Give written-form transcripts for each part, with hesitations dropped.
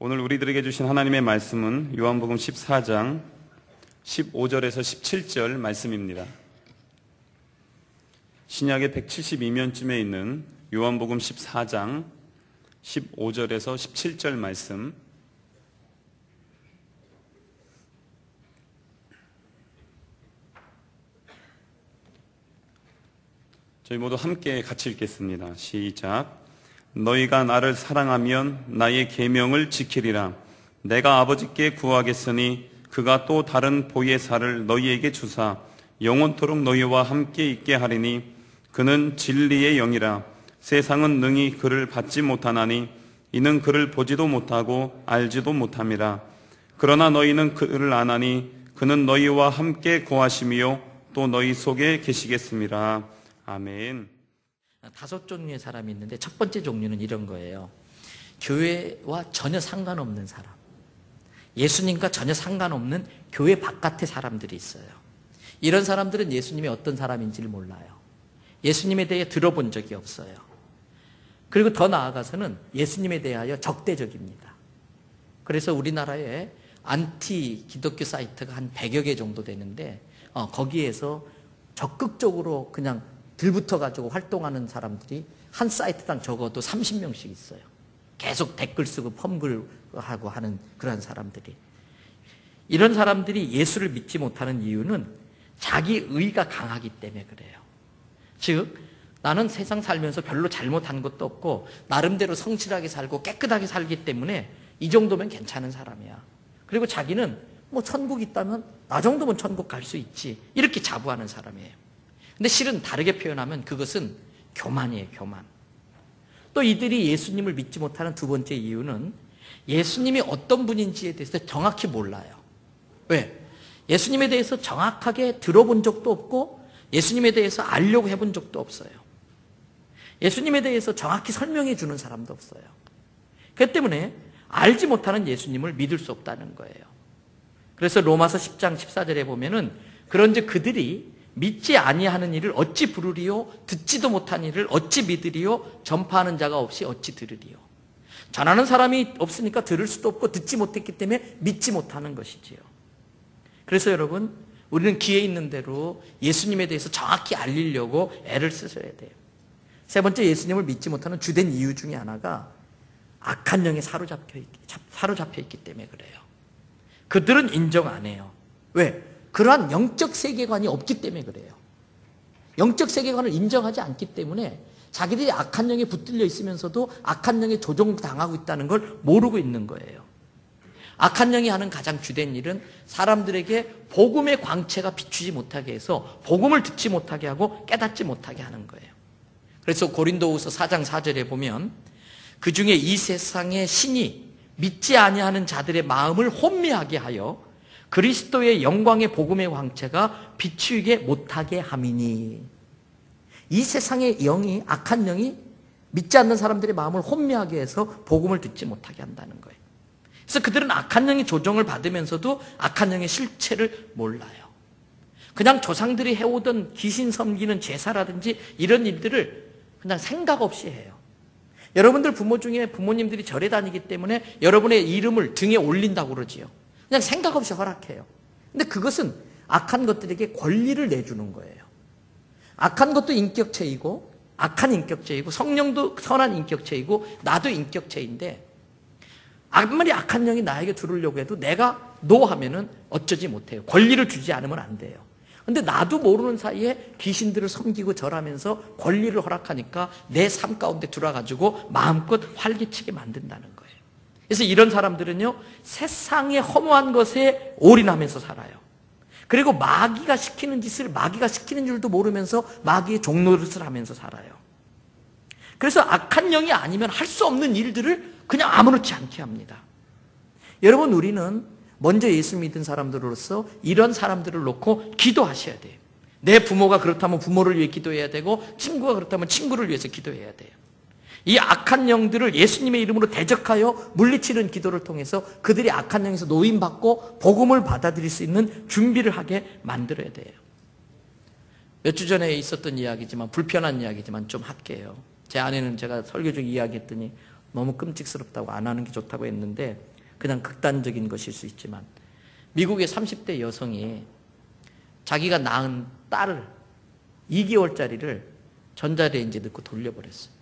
오늘 우리들에게 주신 하나님의 말씀은 요한복음 14장 15절에서 17절 말씀입니다. 신약의 172면쯤에 있는 요한복음 14장 15절에서 17절 말씀, 저희 모두 함께 같이 읽겠습니다. 시작. 너희가 나를 사랑하면 나의 계명을 지키리라. 내가 아버지께 구하겠으니 그가 또 다른 보혜사를 너희에게 주사 영원토록 너희와 함께 있게 하리니 그는 진리의 영이라. 세상은 능히 그를 받지 못하나니 이는 그를 보지도 못하고 알지도 못함이라. 그러나 너희는 그를 아나니 그는 너희와 함께 거하시며 또 너희 속에 계시겠습니다. 아멘. 5종류의 사람이 있는데 첫 번째 종류는 이런 거예요. 교회와 전혀 상관없는 사람, 예수님과 전혀 상관없는 교회 바깥의 사람들이 있어요. 이런 사람들은 예수님이 어떤 사람인지를 몰라요. 예수님에 대해 들어본 적이 없어요. 그리고 더 나아가서는 예수님에 대하여 적대적입니다. 그래서 우리나라에 안티 기독교 사이트가 한 100여 개 정도 되는데 거기에서 적극적으로 그냥 들붙어가지고 활동하는 사람들이 한 사이트당 적어도 30명씩 있어요. 계속 댓글 쓰고 펌글하고 하는 그런 사람들이. 이런 사람들이 예수를 믿지 못하는 이유는 자기 의가 강하기 때문에 그래요. 즉, 나는 세상 살면서 별로 잘못한 것도 없고 나름대로 성실하게 살고 깨끗하게 살기 때문에 이 정도면 괜찮은 사람이야. 그리고 자기는 천국 있다면 나 정도면 천국 갈 수 있지, 이렇게 자부하는 사람이에요. 근데 실은 다르게 표현하면 그것은 교만이에요, 교만. 또 이들이 예수님을 믿지 못하는 두 번째 이유는 예수님이 어떤 분인지에 대해서 정확히 몰라요. 왜? 예수님에 대해서 정확하게 들어본 적도 없고 예수님에 대해서 알려고 해본 적도 없어요. 예수님에 대해서 정확히 설명해 주는 사람도 없어요. 그렇기 때문에 알지 못하는 예수님을 믿을 수 없다는 거예요. 그래서 로마서 10장 14절에 보면은 그런즉 그들이 믿지 아니하는 일을 어찌 부르리요? 듣지도 못한 일을 어찌 믿으리요? 전파하는 자가 없이 어찌 들으리요? 전하는 사람이 없으니까 들을 수도 없고 듣지 못했기 때문에 믿지 못하는 것이지요. 그래서 여러분, 우리는 기회 있는 대로 예수님에 대해서 정확히 알리려고 애를 쓰셔야 돼요. 세 번째, 예수님을 믿지 못하는 주된 이유 중에 하나가 악한 영에 사로잡혀 있기 때문에 그래요. 그들은 인정 안 해요. 왜? 그러한 영적 세계관이 없기 때문에 그래요. 영적 세계관을 인정하지 않기 때문에 자기들이 악한 영에 붙들려 있으면서도 악한 영에 조종당하고 있다는 걸 모르고 있는 거예요. 악한 영이 하는 가장 주된 일은 사람들에게 복음의 광채가 비추지 못하게 해서 복음을 듣지 못하게 하고 깨닫지 못하게 하는 거예요. 그래서 고린도후서 4장 4절에 보면 그 중에 이 세상의 신이 믿지 아니하는 자들의 마음을 혼미하게 하여 그리스도의 영광의 복음의 광채가 비추게 못하게 함이니. 이 세상의 영이, 악한 영이 믿지 않는 사람들의 마음을 혼미하게 해서 복음을 듣지 못하게 한다는 거예요. 그래서 그들은 악한 영의 조정을 받으면서도 악한 영의 실체를 몰라요. 그냥 조상들이 해오던 귀신 섬기는 제사라든지 이런 일들을 그냥 생각 없이 해요. 여러분들 부모 중에 부모님들이 절에 다니기 때문에 여러분의 이름을 등에 올린다고 그러지요. 그냥 생각 없이 허락해요. 근데 그것은 악한 것들에게 권리를 내주는 거예요. 악한 것도 인격체이고 악한 인격체이고 성령도 선한 인격체이고 나도 인격체인데 아무리 악한 영이 나에게 들으려고 해도 내가 노 하면은 어쩌지 못해요. 권리를 주지 않으면 안 돼요. 근데 나도 모르는 사이에 귀신들을 섬기고 절하면서 권리를 허락하니까 내 삶 가운데 들어와가지고 마음껏 활기치게 만든다는 거예요. 그래서 이런 사람들은요, 세상의 허무한 것에 올인하면서 살아요. 그리고 마귀가 시키는 짓을 마귀가 시키는 줄도 모르면서 마귀의 종노릇을 하면서 살아요. 그래서 악한 영이 아니면 할 수 없는 일들을 그냥 아무렇지 않게 합니다. 여러분, 우리는 먼저 예수 믿은 사람들로서 이런 사람들을 놓고 기도하셔야 돼요. 내 부모가 그렇다면 부모를 위해 기도해야 되고 친구가 그렇다면 친구를 위해서 기도해야 돼요. 이 악한 영들을 예수님의 이름으로 대적하여 물리치는 기도를 통해서 그들이 악한 영에서 노임받고 복음을 받아들일 수 있는 준비를 하게 만들어야 돼요. 몇 주 전에 있었던 이야기지만 불편한 이야기지만 좀 할게요. 제 아내는 제가 설교 중 이야기했더니 너무 끔찍스럽다고 안 하는 게 좋다고 했는데 그냥 극단적인 것일 수 있지만 미국의 30대 여성이 자기가 낳은 딸을 2개월짜리를 전자레인지에 넣고 돌려버렸어요.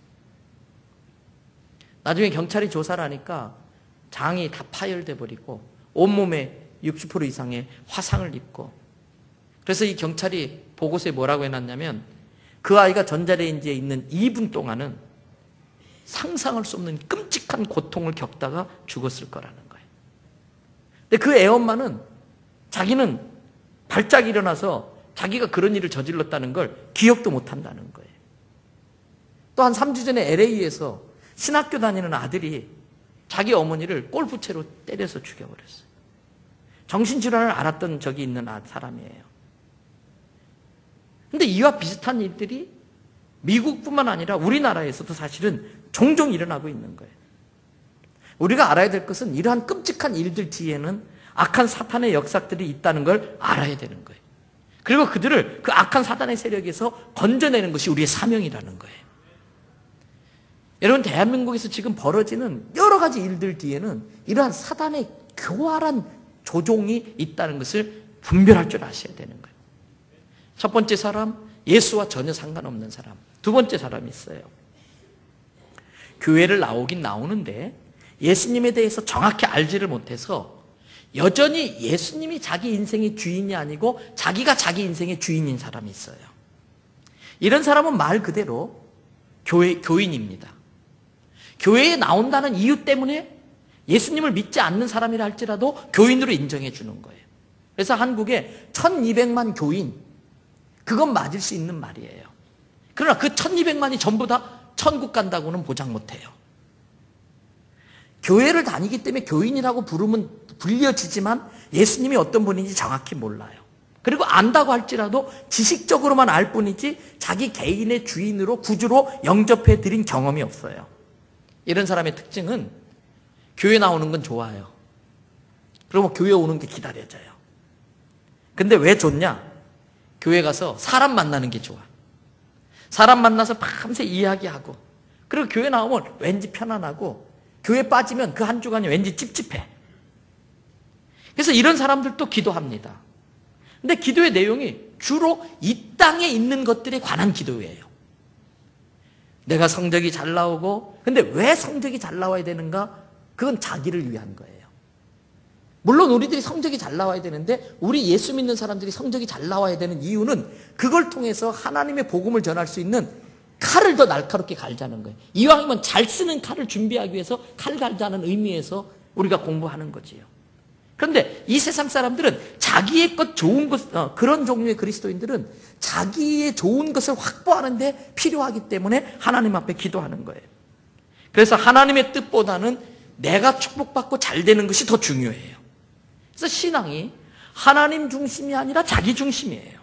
나중에 경찰이 조사를 하니까 장이 다 파열돼 버리고 온몸에 60% 이상의 화상을 입고, 그래서 이 경찰이 보고서에 뭐라고 해놨냐면 그 아이가 전자레인지에 있는 2분 동안은 상상할 수 없는 끔찍한 고통을 겪다가 죽었을 거라는 거예요. 근데 그 애엄마는 자기는 발작이 일어나서 자기가 그런 일을 저질렀다는 걸 기억도 못한다는 거예요. 또 한 3주 전에 LA에서 신학교 다니는 아들이 자기 어머니를 골프채로 때려서 죽여버렸어요. 정신질환을 앓았던 적이 있는 사람이에요. 근데 이와 비슷한 일들이 미국뿐만 아니라 우리나라에서도 사실은 종종 일어나고 있는 거예요. 우리가 알아야 될 것은 이러한 끔찍한 일들 뒤에는 악한 사탄의 역사들이 있다는 걸 알아야 되는 거예요. 그리고 그들을 그 악한 사탄의 세력에서 건져내는 것이 우리의 사명이라는 거예요. 여러분, 대한민국에서 지금 벌어지는 여러 가지 일들 뒤에는 이러한 사단의 교활한 조종이 있다는 것을 분별할 줄 아셔야 되는 거예요. 첫 번째 사람, 예수와 전혀 상관없는 사람. 두 번째 사람이 있어요. 교회를 나오긴 나오는데 예수님에 대해서 정확히 알지를 못해서 여전히 예수님이 자기 인생의 주인이 아니고 자기가 자기 인생의 주인인 사람이 있어요. 이런 사람은 말 그대로 교인입니다. 교회에 나온다는 이유 때문에 예수님을 믿지 않는 사람이라 할지라도 교인으로 인정해 주는 거예요. 그래서 한국에 1200만 교인, 그건 맞을 수 있는 말이에요. 그러나 그 1200만이 전부 다 천국 간다고는 보장 못해요. 교회를 다니기 때문에 교인이라고 불려지지만 예수님이 어떤 분인지 정확히 몰라요. 그리고 안다고 할지라도 지식적으로만 알 뿐이지 자기 개인의 주인으로 구주로 영접해 드린 경험이 없어요. 이런 사람의 특징은 교회 나오는 건 좋아요. 그리고 교회 오는 게 기다려져요. 근데 왜 좋냐? 교회 가서 사람 만나는 게 좋아. 사람 만나서 밤새 이야기하고, 그리고 교회 나오면 왠지 편안하고, 교회 빠지면 그 한 주간이 왠지 찝찝해. 그래서 이런 사람들도 기도합니다. 근데 기도의 내용이 주로 이 땅에 있는 것들에 관한 기도예요. 내가 성적이 잘 나오고, 근데 왜 성적이 잘 나와야 되는가? 그건 자기를 위한 거예요. 물론 우리들이 성적이 잘 나와야 되는데 우리 예수 믿는 사람들이 성적이 잘 나와야 되는 이유는 그걸 통해서 하나님의 복음을 전할 수 있는 칼을 더 날카롭게 갈자는 거예요. 이왕이면 잘 쓰는 칼을 준비하기 위해서 칼 갈자는 의미에서 우리가 공부하는 거지요. 그런데 이 세상 사람들은 자기의 것 좋은 것, 그런 종류의 그리스도인들은 자기의 좋은 것을 확보하는 데 필요하기 때문에 하나님 앞에 기도하는 거예요. 그래서 하나님의 뜻보다는 내가 축복받고 잘 되는 것이 더 중요해요. 그래서 신앙이 하나님 중심이 아니라 자기 중심이에요.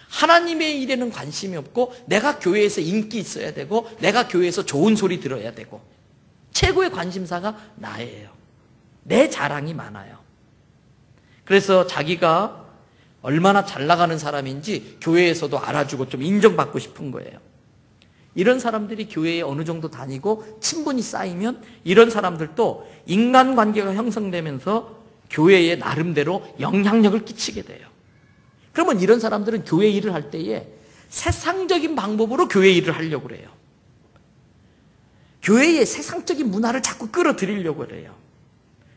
하나님의 일에는 관심이 없고 내가 교회에서 인기 있어야 되고 내가 교회에서 좋은 소리 들어야 되고 최고의 관심사가 나예요. 내 자랑이 많아요. 그래서 자기가 얼마나 잘 나가는 사람인지 교회에서도 알아주고 좀 인정받고 싶은 거예요. 이런 사람들이 교회에 어느 정도 다니고 친분이 쌓이면 이런 사람들도 인간관계가 형성되면서 교회에 나름대로 영향력을 끼치게 돼요. 그러면 이런 사람들은 교회 일을 할 때에 세상적인 방법으로 교회 일을 하려고 그래요. 교회의 세상적인 문화를 자꾸 끌어들이려고 그래요.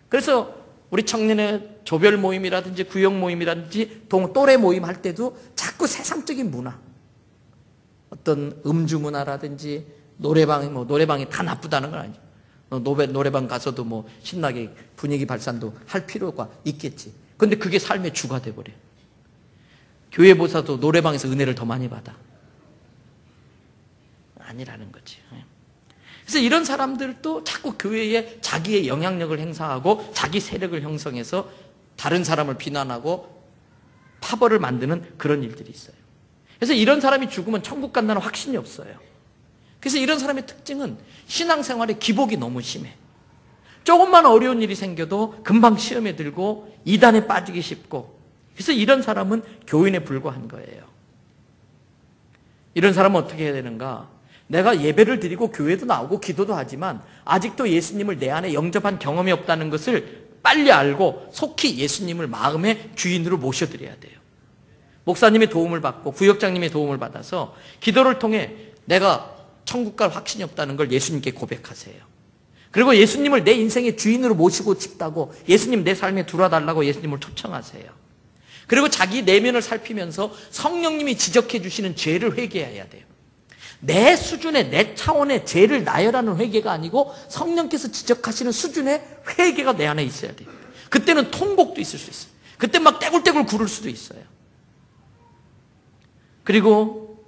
그래서 우리 청년의 조별 모임이라든지 구역 모임이라든지 또래 모임 할 때도 자꾸 세상적인 문화, 어떤 음주 문화라든지 노래방이 다 나쁘다는 건 아니죠. 노래방 가서도 뭐 신나게 분위기 발산도 할 필요가 있겠지. 근데 그게 삶의 주가 돼버려요. 교회보다도 노래방에서 은혜를 더 많이 받아. 아니라는 거지. 그래서 이런 사람들도 자꾸 교회에 자기의 영향력을 행사하고 자기 세력을 형성해서 다른 사람을 비난하고 파벌을 만드는 그런 일들이 있어요. 그래서 이런 사람이 죽으면 천국 간다는 확신이 없어요. 그래서 이런 사람의 특징은 신앙생활에 기복이 너무 심해. 조금만 어려운 일이 생겨도 금방 시험에 들고 이단에 빠지기 쉽고, 그래서 이런 사람은 교인에 불과한 거예요. 이런 사람은 어떻게 해야 되는가? 내가 예배를 드리고 교회도 나오고 기도도 하지만 아직도 예수님을 내 안에 영접한 경험이 없다는 것을 빨리 알고 속히 예수님을 마음의 주인으로 모셔드려야 돼요. 목사님의 도움을 받고 부역장님의 도움을 받아서 기도를 통해 내가 천국 갈 확신이 없다는 걸 예수님께 고백하세요. 그리고 예수님을 내 인생의 주인으로 모시고 싶다고, 예수님 내 삶에 들어와달라고 예수님을 초청하세요. 그리고 자기 내면을 살피면서 성령님이 지적해 주시는 죄를 회개해야 돼요. 내 수준의, 내 차원의 죄를 나열하는 회개가 아니고 성령께서 지적하시는 수준의 회개가 내 안에 있어야 돼요. 그때는 통곡도 있을 수 있어요. 그때 막 떼굴떼굴 구를 수도 있어요. 그리고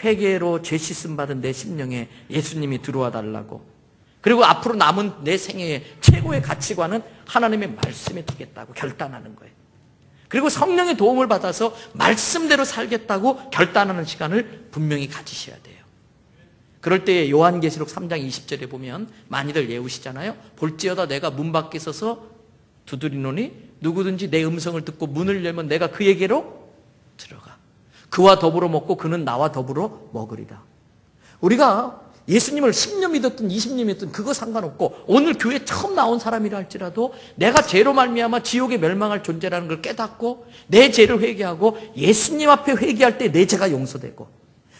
회개로 죄 씻음 받은 내 심령에 예수님이 들어와 달라고, 그리고 앞으로 남은 내 생애의 최고의 가치관은 하나님의 말씀에 두겠다고 결단하는 거예요. 그리고 성령의 도움을 받아서 말씀대로 살겠다고 결단하는 시간을 분명히 가지셔야 돼요. 그럴 때 요한계시록 3장 20절에 보면 많이들 외우시잖아요. 볼지어다 내가 문 밖에 서서 두드리노니 누구든지 내 음성을 듣고 문을 열면 내가 그에게로 들어가 그와 더불어 먹고 그는 나와 더불어 먹으리라. 우리가 예수님을 10년 믿었든 20년 믿었든 그거 상관없고, 오늘 교회 처음 나온 사람이라 할지라도 내가 죄로 말미암아 지옥에 멸망할 존재라는 걸 깨닫고 내 죄를 회개하고 예수님 앞에 회개할 때 내 죄가 용서되고,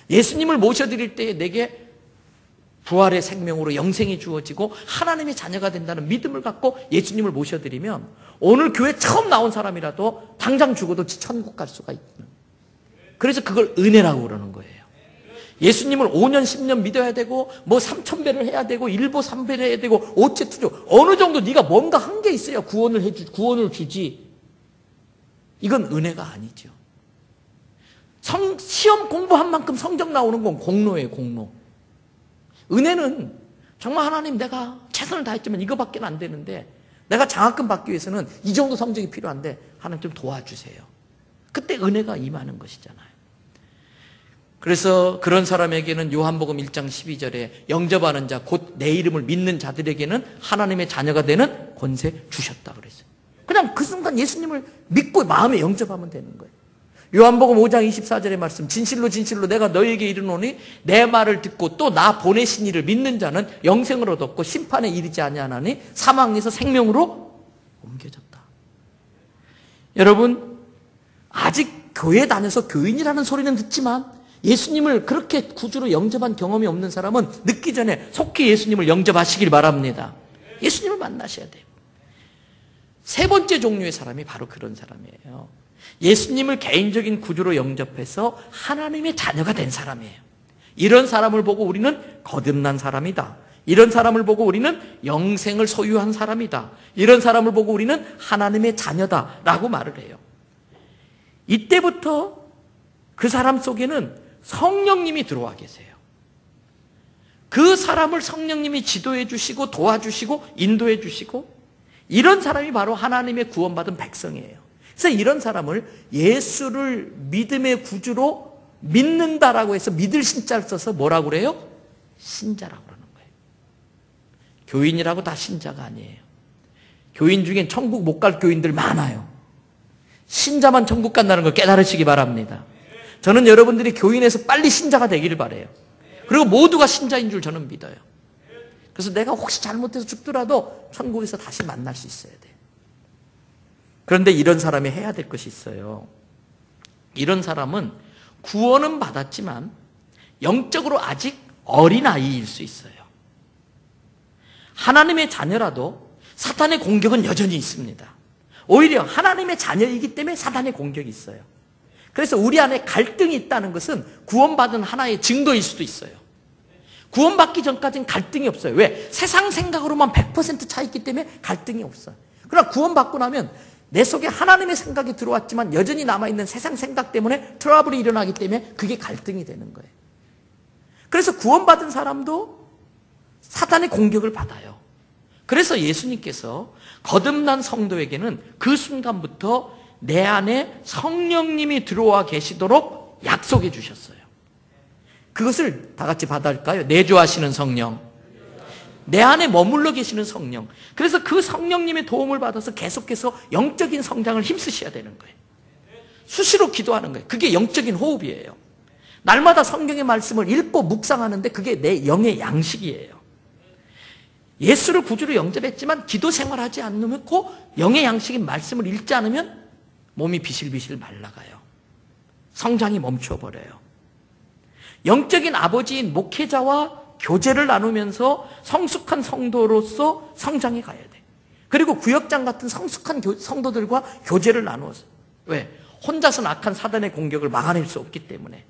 예수님을 모셔드릴 때에 내게 부활의 생명으로 영생이 주어지고 하나님의 자녀가 된다는 믿음을 갖고 예수님을 모셔드리면 오늘 교회 처음 나온 사람이라도 당장 죽어도 천국 갈 수가 있는, 그래서 그걸 은혜라고 그러는 거예요. 예수님을 5년 10년 믿어야 되고 뭐 3,000배를 해야 되고 1보 3배를 해야 되고 5체 투조, 어느 정도 네가 뭔가 한 게 있어야 구원을 주지. 이건 은혜가 아니죠. 시험 공부한 만큼 성적 나오는 건 공로예요, 공로. 은혜는 정말 하나님 내가 최선을 다했지만 이거밖에 안 되는데 내가 장학금 받기 위해서는 이 정도 성적이 필요한데 하나님 좀 도와주세요. 그때 은혜가 임하는 것이잖아요. 그래서 그런 사람에게는 요한복음 1장 12절에 영접하는 자 곧 내 이름을 믿는 자들에게는 하나님의 자녀가 되는 권세 주셨다 그랬어요. 그냥 그 순간 예수님을 믿고 마음에 영접하면 되는 거예요. 요한복음 5장 24절의 말씀, 진실로 진실로 내가 너희에게 이르노니 내 말을 듣고 또 나 보내신 이를 믿는 자는 영생을 얻었고 심판에 이르지 아니하나니 사망에서 생명으로 옮겨졌다. 여러분, 아직 교회 다녀서 교인이라는 소리는 듣지만 예수님을 그렇게 구주로 영접한 경험이 없는 사람은 늦기 전에 속히 예수님을 영접하시길 바랍니다. 예수님을 만나셔야 돼요. 세 번째 종류의 사람이 바로 그런 사람이에요. 예수님을 개인적인 구주로 영접해서 하나님의 자녀가 된 사람이에요. 이런 사람을 보고 우리는 거듭난 사람이다. 이런 사람을 보고 우리는 영생을 소유한 사람이다. 이런 사람을 보고 우리는 하나님의 자녀다 라고 말을 해요. 이때부터 그 사람 속에는 성령님이 들어와 계세요. 그 사람을 성령님이 지도해 주시고 도와주시고 인도해 주시고, 이런 사람이 바로 하나님의 구원받은 백성이에요. 그래서 이런 사람을 예수를 믿음의 구주로 믿는다라고 해서 믿을 신자를 써서 뭐라고 그래요? 신자라고 그러는 거예요. 교인이라고 다 신자가 아니에요. 교인 중엔 천국 못 갈 교인들 많아요. 신자만 천국 간다는 걸 깨달으시기 바랍니다. 저는 여러분들이 교인에서 빨리 신자가 되기를 바라요. 그리고 모두가 신자인 줄 저는 믿어요. 그래서 내가 혹시 잘못해서 죽더라도 천국에서 다시 만날 수 있어야 돼요. 그런데 이런 사람이 해야 될 것이 있어요. 이런 사람은 구원은 받았지만 영적으로 아직 어린아이일 수 있어요. 하나님의 자녀라도 사탄의 공격은 여전히 있습니다. 오히려 하나님의 자녀이기 때문에 사탄의 공격이 있어요. 그래서 우리 안에 갈등이 있다는 것은 구원받은 하나의 증거일 수도 있어요. 구원받기 전까지는 갈등이 없어요. 왜? 세상 생각으로만 100% 차 있기 때문에 갈등이 없어요. 그러나 구원받고 나면 내 속에 하나님의 생각이 들어왔지만 여전히 남아있는 세상 생각 때문에 트러블이 일어나기 때문에 그게 갈등이 되는 거예요. 그래서 구원받은 사람도 사탄의 공격을 받아요. 그래서 예수님께서 거듭난 성도에게는 그 순간부터 내 안에 성령님이 들어와 계시도록 약속해 주셨어요. 그것을 다 같이 받아할까요? 내주하시는 성령, 내 안에 머물러 계시는 성령. 그래서 그 성령님의 도움을 받아서 계속해서 영적인 성장을 힘쓰셔야 되는 거예요. 수시로 기도하는 거예요. 그게 영적인 호흡이에요. 날마다 성경의 말씀을 읽고 묵상하는데 그게 내 영의 양식이에요. 예수를 구주로 영접했지만 기도 생활하지 않고 영의 양식인 말씀을 읽지 않으면 몸이 비실비실 말라가요. 성장이 멈춰버려요. 영적인 아버지인 목회자와 교제를 나누면서 성숙한 성도로서 성장해 가야 돼. 그리고 구역장 같은 성숙한 성도들과 교제를 나누어서. 왜? 혼자서는 악한 사단의 공격을 막아낼 수 없기 때문에.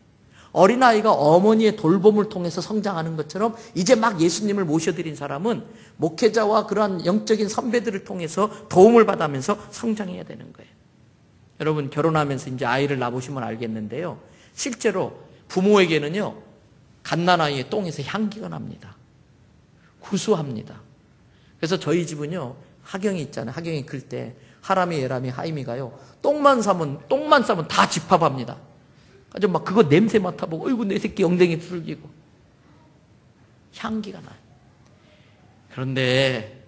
어린아이가 어머니의 돌봄을 통해서 성장하는 것처럼 이제 막 예수님을 모셔드린 사람은 목회자와 그러한 영적인 선배들을 통해서 도움을 받으면서 성장해야 되는 거예요. 여러분 결혼하면서 이제 아이를 낳으시면 알겠는데요. 실제로 부모에게는요. 갓난아이의 똥에서 향기가 납니다. 구수합니다. 그래서 저희 집은요. 하경이 있잖아요. 하경이 클 때 하람이, 예람이, 하임이가요. 똥만 싸면 다 집합합니다. 아주 막 그거 냄새 맡아보고 어이구 내 새끼 엉덩이 풀기고 향기가 나요. 그런데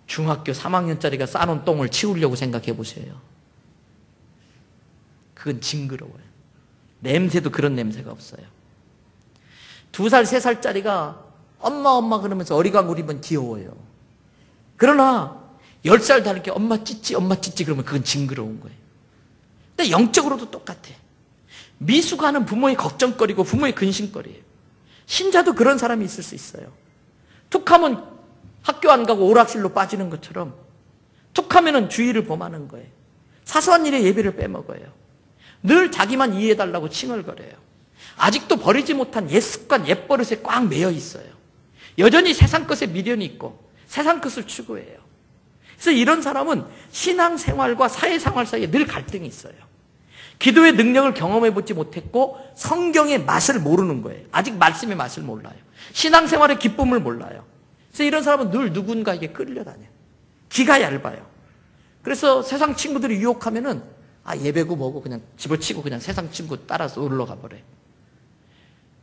중학교 3학년짜리가 싸놓은 똥을 치우려고 생각해 보세요. 그건 징그러워요. 냄새도 그런 냄새가 없어요. 2살, 3살짜리가 엄마 그러면서 어리광구리면 귀여워요. 그러나 10살 다르게 엄마 찌찌 그러면 그건 징그러운 거예요. 근데 영적으로도 똑같아. 미수가 하는 부모의 걱정거리고 부모의 근심거리예요. 신자도 그런 사람이 있을 수 있어요. 툭하면 학교 안 가고 오락실로 빠지는 것처럼 툭하면은 주의를 범하는 거예요. 사소한 일에 예배를 빼먹어요. 늘 자기만 이해해달라고 칭얼거려요. 아직도 버리지 못한 옛 습관, 옛 버릇에 꽉 매여 있어요. 여전히 세상 것에 미련이 있고 세상 것을 추구해요. 그래서 이런 사람은 신앙생활과 사회생활 사이에 늘 갈등이 있어요. 기도의 능력을 경험해보지 못했고 성경의 맛을 모르는 거예요. 아직 말씀의 맛을 몰라요. 신앙생활의 기쁨을 몰라요. 그래서 이런 사람은 늘 누군가에게 끌려다녀요. 기가 얇아요. 그래서 세상 친구들이 유혹하면은 예배고 뭐고 그냥 집어치고 그냥 세상 친구 따라서 놀러 가버려요.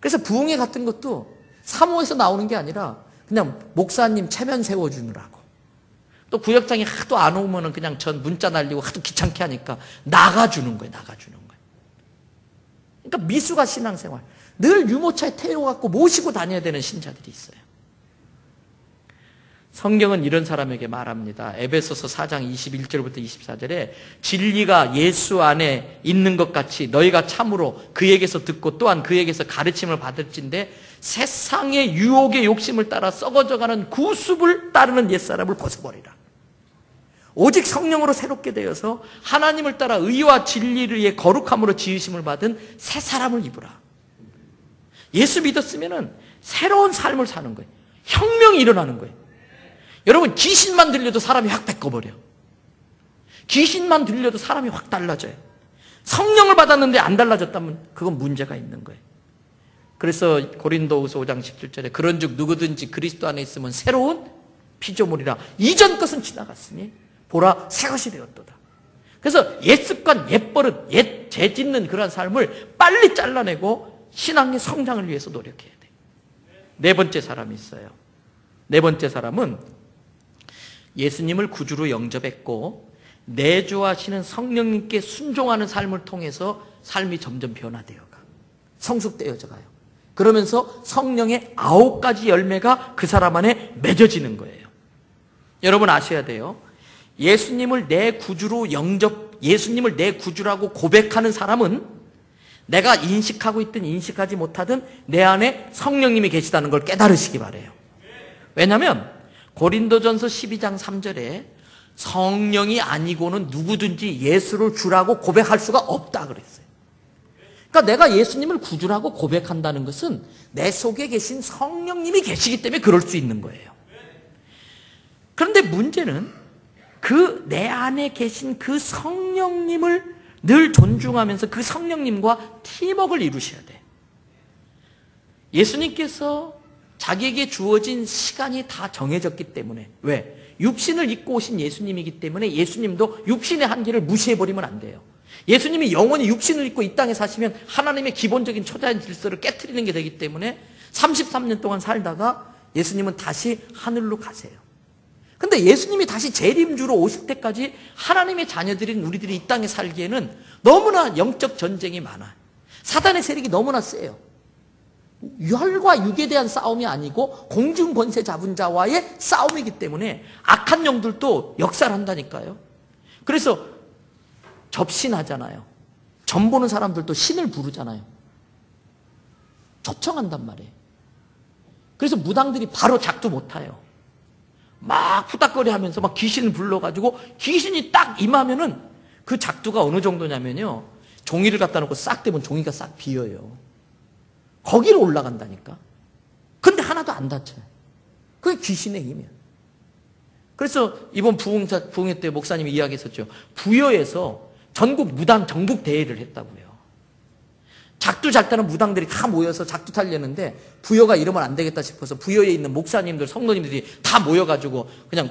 그래서 부흥회 같은 것도 사모에서 나오는 게 아니라 그냥 목사님 체면 세워주느라고. 또 구역장이 하도 안 오면은 그냥 전 문자 날리고 하도 귀찮게 하니까 나가주는 거예요. 그러니까 미수가 신앙생활. 늘 유모차에 태워갖고 모시고 다녀야 되는 신자들이 있어요. 성경은 이런 사람에게 말합니다. 에베소서 4장 21절부터 24절에 진리가 예수 안에 있는 것 같이 너희가 참으로 그에게서 듣고 또한 그에게서 가르침을 받을진데 세상의 유혹의 욕심을 따라 썩어져가는 구습을 따르는 옛사람을 벗어버리라. 오직 성령으로 새롭게 되어서 하나님을 따라 의와 진리를 위해 거룩함으로 지으심을 받은 새 사람을 입으라. 예수 믿었으면 새로운 삶을 사는 거예요. 혁명이 일어나는 거예요. 여러분 귀신만 들려도 사람이 확 바꿔버려요. 귀신만 들려도 사람이 확 달라져요. 성령을 받았는데 안 달라졌다면 그건 문제가 있는 거예요. 그래서 고린도후서 5장 17절에 그런즉 누구든지 그리스도 안에 있으면 새로운 피조물이라. 이전 것은 지나갔으니 보라 새것이 되었도다. 그래서 옛 습관, 옛 버릇, 옛 죄짓는 그런 삶을 빨리 잘라내고 신앙의 성장을 위해서 노력해야 돼요. 네 번째 사람이 있어요. 네 번째 사람은 예수님을 구주로 영접했고 내주하시는 성령님께 순종하는 삶을 통해서 삶이 점점 변화되어가 성숙되어져 가요. 그러면서 성령의 9가지 열매가 그 사람 안에 맺어지는 거예요. 여러분 아셔야 돼요. 예수님을 내 구주라고 고백하는 사람은 내가 인식하고 있든 인식하지 못하든 내 안에 성령님이 계시다는 걸 깨달으시기 바라요. 왜냐하면 고린도전서 12장 3절에 성령이 아니고는 누구든지 예수를 주라고 고백할 수가 없다 그랬어요. 그러니까 내가 예수님을 구주라고 고백한다는 것은 내 속에 계신 성령님이 계시기 때문에 그럴 수 있는 거예요. 그런데 문제는 그 내 안에 계신 그 성령님을 늘 존중하면서 그 성령님과 팀워크를 이루셔야 돼. 예수님께서 자기에게 주어진 시간이 다 정해졌기 때문에 왜? 육신을 입고 오신 예수님이기 때문에 예수님도 육신의 한계를 무시해버리면 안 돼요. 예수님이 영원히 육신을 입고 이 땅에 사시면 하나님의 기본적인 초자연 질서를 깨트리는 게 되기 때문에 33년 동안 살다가 예수님은 다시 하늘로 가세요. 근데 예수님이 다시 재림주로 오실 때까지 하나님의 자녀들인 우리들이 이 땅에 살기에는 너무나 영적 전쟁이 많아요. 사단의 세력이 너무나 세요. 혈과 육에 대한 싸움이 아니고 공중 권세 잡은 자와의 싸움이기 때문에 악한 영들도 역사를 한다니까요. 그래서 접신하잖아요. 점 보는 사람들도 신을 부르잖아요. 초청한단 말이에요. 그래서 무당들이 바로 작두 못 타요. 막 후닥거리 하면서 막 귀신을 불러가지고 귀신이 딱 임하면은 그 작두가 어느 정도냐면요. 종이를 갖다 놓고 싹 대면 종이가 싹 비어요. 거기로 올라간다니까. 근데 하나도 안 다쳐요. 그게 귀신의 힘이야. 그래서 이번 부흥회 때 목사님이 이야기했었죠. 부여에서 전국 무당 정복 대회를 했다고요. 작두 잘 타는 무당들이 다 모여서 작두 타려는데 부여가 이러면 안 되겠다 싶어서 부여에 있는 목사님들, 성도님들이 다 모여가지고 그냥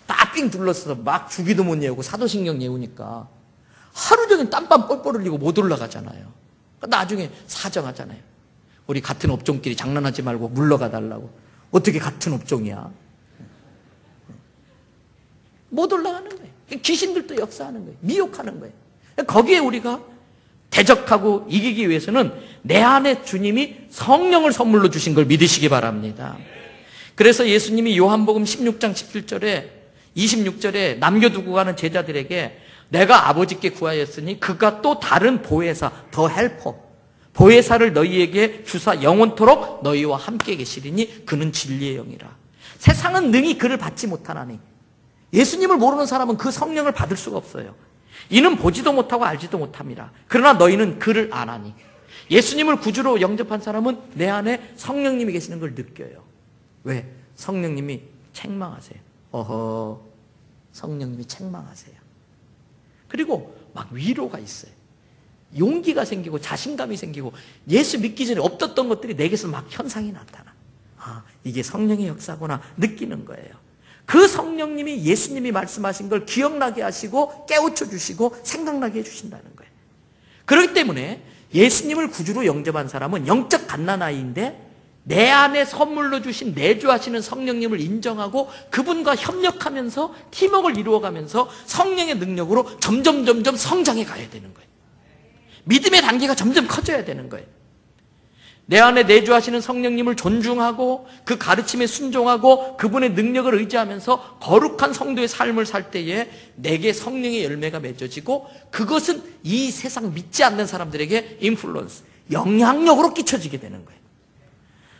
다 삥 둘러서 막 주기도 못 예우고 사도신경 예우니까 하루 종일 땀밤 뻘뻘 흘리고 못 올라가잖아요. 나중에 사정하잖아요. 우리 같은 업종끼리 장난하지 말고 물러가 달라고. 어떻게 같은 업종이야? 못 올라가는 거예요. 귀신들도 역사하는 거예요. 미혹하는 거예요. 거기에 우리가 대적하고 이기기 위해서는 내 안에 주님이 성령을 선물로 주신 걸 믿으시기 바랍니다. 그래서 예수님이 요한복음 16장 17절에 26절에 남겨두고 가는 제자들에게 내가 아버지께 구하였으니 그가 또 다른 보혜사, 더 헬퍼, 보혜사를 너희에게 주사 영원토록 너희와 함께 계시리니 그는 진리의 영이라. 세상은 능히 그를 받지 못하나니 예수님을 모르는 사람은 그 성령을 받을 수가 없어요. 이는 보지도 못하고 알지도 못함이라. 그러나 너희는 그를 아나니. 예수님을 구주로 영접한 사람은 내 안에 성령님이 계시는 걸 느껴요. 왜? 성령님이 책망하세요. 어허, 성령님이 책망하세요. 그리고 막 위로가 있어요. 용기가 생기고 자신감이 생기고 예수 믿기 전에 없었던 것들이 내게서 막 현상이 나타나. 아, 이게 성령의 역사구나 느끼는 거예요. 그 성령님이 예수님이 말씀하신 걸 기억나게 하시고 깨우쳐 주시고 생각나게 해주신다는 거예요. 그렇기 때문에 예수님을 구주로 영접한 사람은 영적 갓난아이인데 내 안에 선물로 주신 내주하시는 성령님을 인정하고 그분과 협력하면서 팀워크를 이루어가면서 성령의 능력으로 점점 성장해 가야 되는 거예요. 믿음의 단계가 점점 커져야 되는 거예요. 내 안에 내주하시는 성령님을 존중하고 그 가르침에 순종하고 그분의 능력을 의지하면서 거룩한 성도의 삶을 살 때에 내게 성령의 열매가 맺어지고 그것은 이 세상 믿지 않는 사람들에게 인플루언스, 영향력으로 끼쳐지게 되는 거예요.